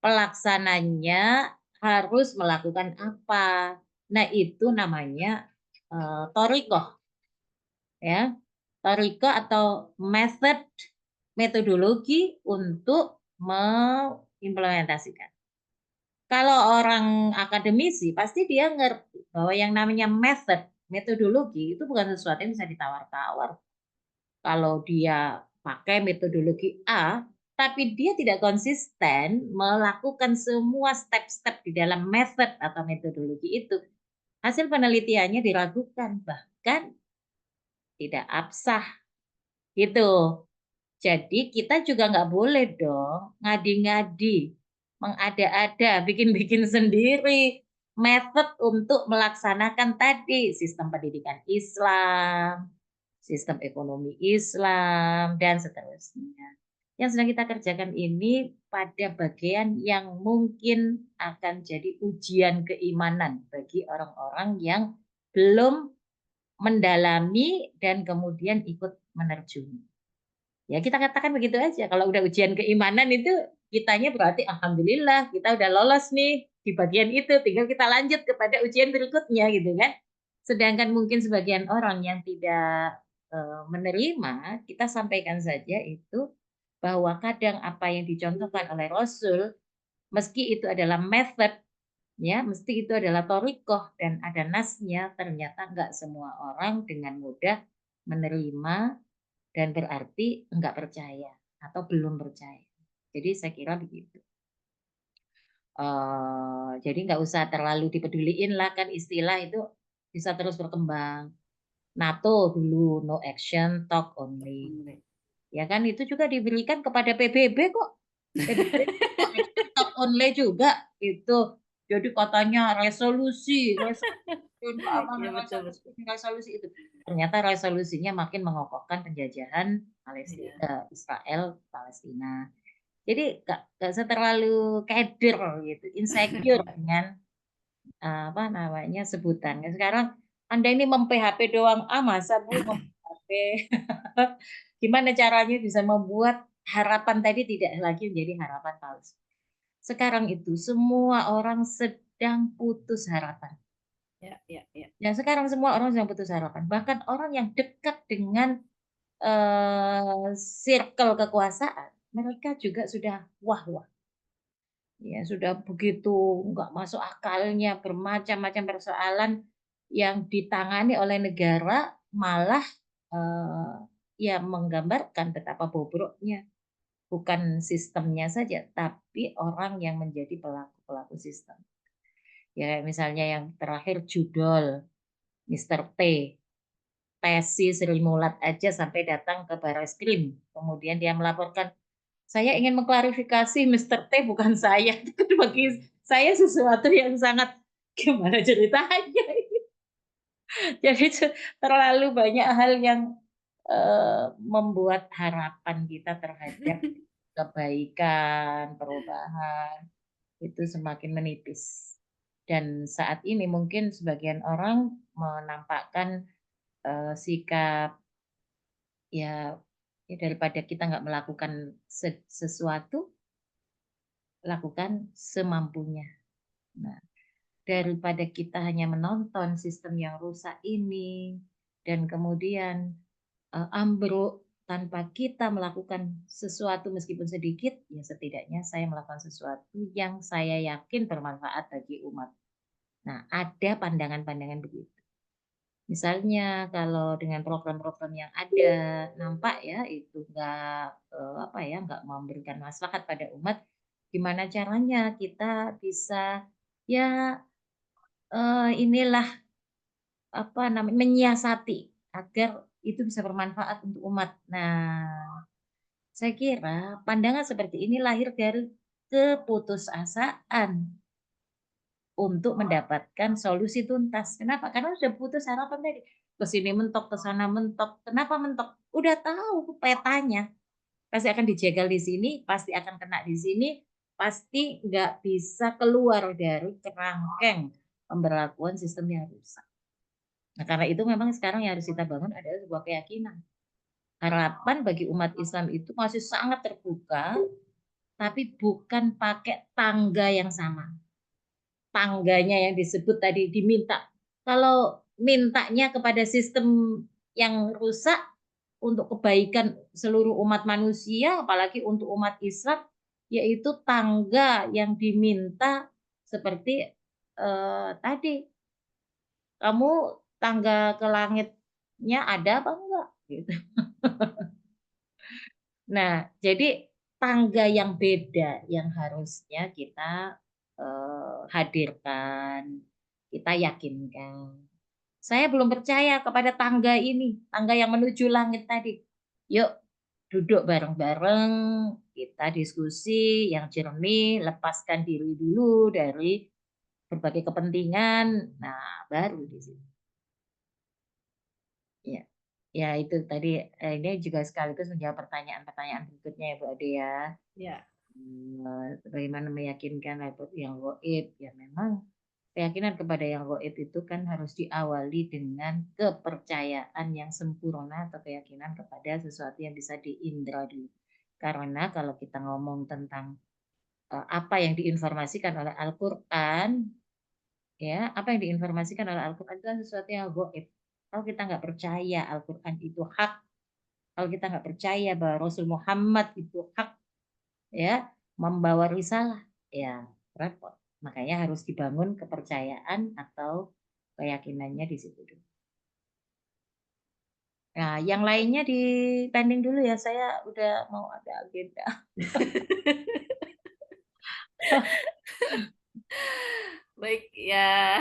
B: Pelaksananya harus melakukan apa? Nah, itu namanya thariqah, ya. Thariqah atau metodologi untuk mengimplementasikan. Kalau orang akademisi pasti dia ngerti bahwa yang namanya metodologi itu bukan sesuatu yang bisa ditawar-tawar. Kalau dia pakai metodologi A, tapi dia tidak konsisten melakukan semua step-step di dalam method atau metodologi itu, hasil penelitiannya diragukan, bahkan tidak absah, gitu. Jadi kita juga nggak boleh dong ngadi-ngadi, mengada-ada, bikin-bikin sendiri method untuk melaksanakan tadi sistem pendidikan Islam, sistem ekonomi Islam, dan seterusnya. Yang sedang kita kerjakan ini pada bagian yang mungkin akan jadi ujian keimanan bagi orang-orang yang belum mendalami dan kemudian ikut menerjuni. Ya kita katakan begitu aja. Kalau udah ujian keimanan itu kitanya berarti alhamdulillah kita udah lolos nih di bagian itu, tinggal kita lanjut kepada ujian berikutnya gitu kan. Sedangkan mungkin sebagian orang yang tidak menerima, kita sampaikan saja itu bahwa kadang apa yang dicontohkan oleh Rasul, meski itu adalah method, ya, mesti itu adalah thariqah dan ada nasnya, ternyata enggak semua orang dengan mudah menerima dan berarti enggak percaya atau belum percaya. Jadi saya kira begitu. Jadi nggak usah terlalu dipeduliin lah, kan istilah itu bisa terus berkembang. NATO dulu no action talk only. Ya kan itu juga diberikan kepada PBB kok. PBB no action talk only juga itu. Jadi katanya resolusi keamanan,
E: Ya, betul, betul.
B: resolusi itu. Ternyata resolusinya makin mengokohkan penjajahan
E: Iya.
B: Israel Palestina. Jadi nggak usah terlalu keder gitu, insecure dengan apa namanya sebutan. Sekarang Anda ini mem-PHP doang, masa Bu mem-PHP? Gimana caranya bisa membuat harapan tadi tidak lagi menjadi harapan palsu. Sekarang itu semua orang sedang putus harapan.
E: Ya, ya, ya.
B: Ya sekarang semua orang sedang putus harapan. Bahkan orang yang dekat dengan circle kekuasaan, mereka juga sudah wah-wah. Ya sudah begitu nggak masuk akalnya bermacam-macam persoalan yang ditangani oleh negara, malah ya menggambarkan betapa bobroknya bukan sistemnya saja, tapi orang yang menjadi pelaku-pelaku sistem. Ya misalnya yang terakhir judol Mr. T, Tesi Sri Mulat aja sampai datang ke Barreskrim, kemudian dia melaporkan, saya ingin mengklarifikasi Mr. T bukan saya. Itu bagi saya sesuatu yang sangat gimana ceritanya. Jadi terlalu banyak hal yang membuat harapan kita terhadap kebaikan, perubahan itu semakin menipis. Dan saat ini mungkin sebagian orang menampakkan sikap ya daripada kita nggak melakukan sesuatu, lakukan semampunya. Nah, daripada kita hanya menonton sistem yang rusak ini, dan kemudian ambruk tanpa kita melakukan sesuatu meskipun sedikit, ya setidaknya saya melakukan sesuatu yang saya yakin bermanfaat bagi umat. Nah, ada pandangan-pandangan begitu. Misalnya kalau dengan program-program yang ada nampak ya itu nggak memberikan maslahat pada umat, gimana caranya kita bisa ya inilah menyiasati agar itu bisa bermanfaat untuk umat. Nah, saya kira pandangan seperti ini lahir dari keputusasaan untuk mendapatkan solusi tuntas. Kenapa? Karena sudah putus harapan tadi. Ke sini mentok, ke sana mentok. Kenapa mentok? Udah tahu petanya. Pasti akan dijegal di sini, pasti akan kena di sini, pasti nggak bisa keluar dari kerangkeng pemberlakuan sistem yang rusak. Nah, karena itu memang sekarang yang harus kita bangun adalah sebuah keyakinan. Harapan bagi umat Islam itu masih sangat terbuka, tapi bukan pakai tangga yang sama. Tangganya yang disebut tadi diminta. Kalau mintanya kepada sistem yang rusak untuk kebaikan seluruh umat manusia, apalagi untuk umat Islam, yaitu tangga yang diminta seperti tadi. Kamu tangga ke langitnya ada apa enggak? Gitu. Nah, jadi tangga yang beda yang harusnya kita hadirkan, kita yakinkan. Saya belum percaya kepada tangga ini, tangga yang menuju langit tadi. Yuk duduk bareng-bareng, kita diskusi yang jernih, lepaskan diri dulu dari berbagai kepentingan. Nah, baru di sini. Ya. Ya itu tadi ini juga sekaligus menjawab pertanyaan-pertanyaan berikutnya ya Bu Ade ya.
E: Ya.
B: Bagaimana meyakinkan yang gaib? Ya memang keyakinan kepada yang gaib itu kan harus diawali dengan kepercayaan yang sempurna atau keyakinan kepada sesuatu yang bisa diindra dulu. Karena kalau kita ngomong tentang apa yang diinformasikan oleh Al-Quran, ya apa yang diinformasikan oleh Al-Quran itu sesuatu yang gaib. Kalau kita nggak percaya Al-Quran itu hak, kalau kita nggak percaya bahwa Rasul Muhammad itu hak, ya membawa risalah, ya repot. Makanya harus dibangun kepercayaan atau keyakinannya di situ dulu. Nah, yang lainnya dipending dulu ya, saya udah mau ada agenda.
E: Baik ya,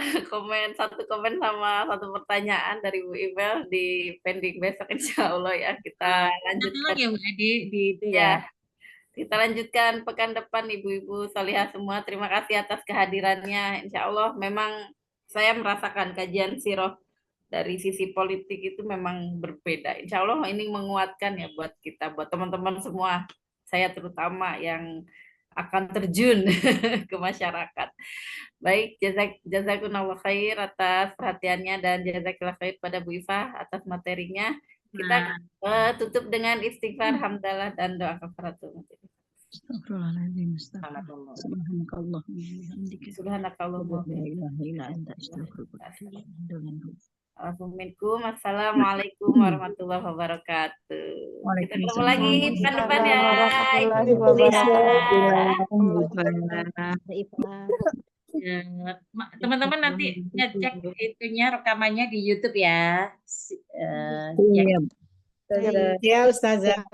E: satu komen sama satu pertanyaan dari Bu Ibel di pending besok insya Allah ya kita lanjutkan.
B: Ya Bu Ade di itu
E: Ya,
B: ya.
E: kita lanjutkan pekan depan ibu-ibu salihah semua. Terima kasih atas kehadirannya. Insya Allah memang saya merasakan kajian sirah dari sisi politik itu memang berbeda. Insya Allah ini menguatkan ya buat kita, buat teman-teman semua. Saya terutama yang akan terjun ke masyarakat. Baik, jazakumullah khair atas perhatiannya dan jazakallah khair pada Bu Iva atas materinya. Kita tutup dengan istighfar, hamdalah dan doa kafaratul majlis.
C: Astagfirullahaladzim. Subhanakallahumma wa bihamdika.
E: Subhanakallahumma
C: La ilaha illa anta astaghfiruka wa atubu ilaik.
E: Assalamualaikum warahmatullahi wabarakatuh. Kita ketemu lagi pekan depan ya.
B: Teman-teman nanti ngecek itunya rekamannya di YouTube ya.
C: Iya.
F: Ya Ustazah.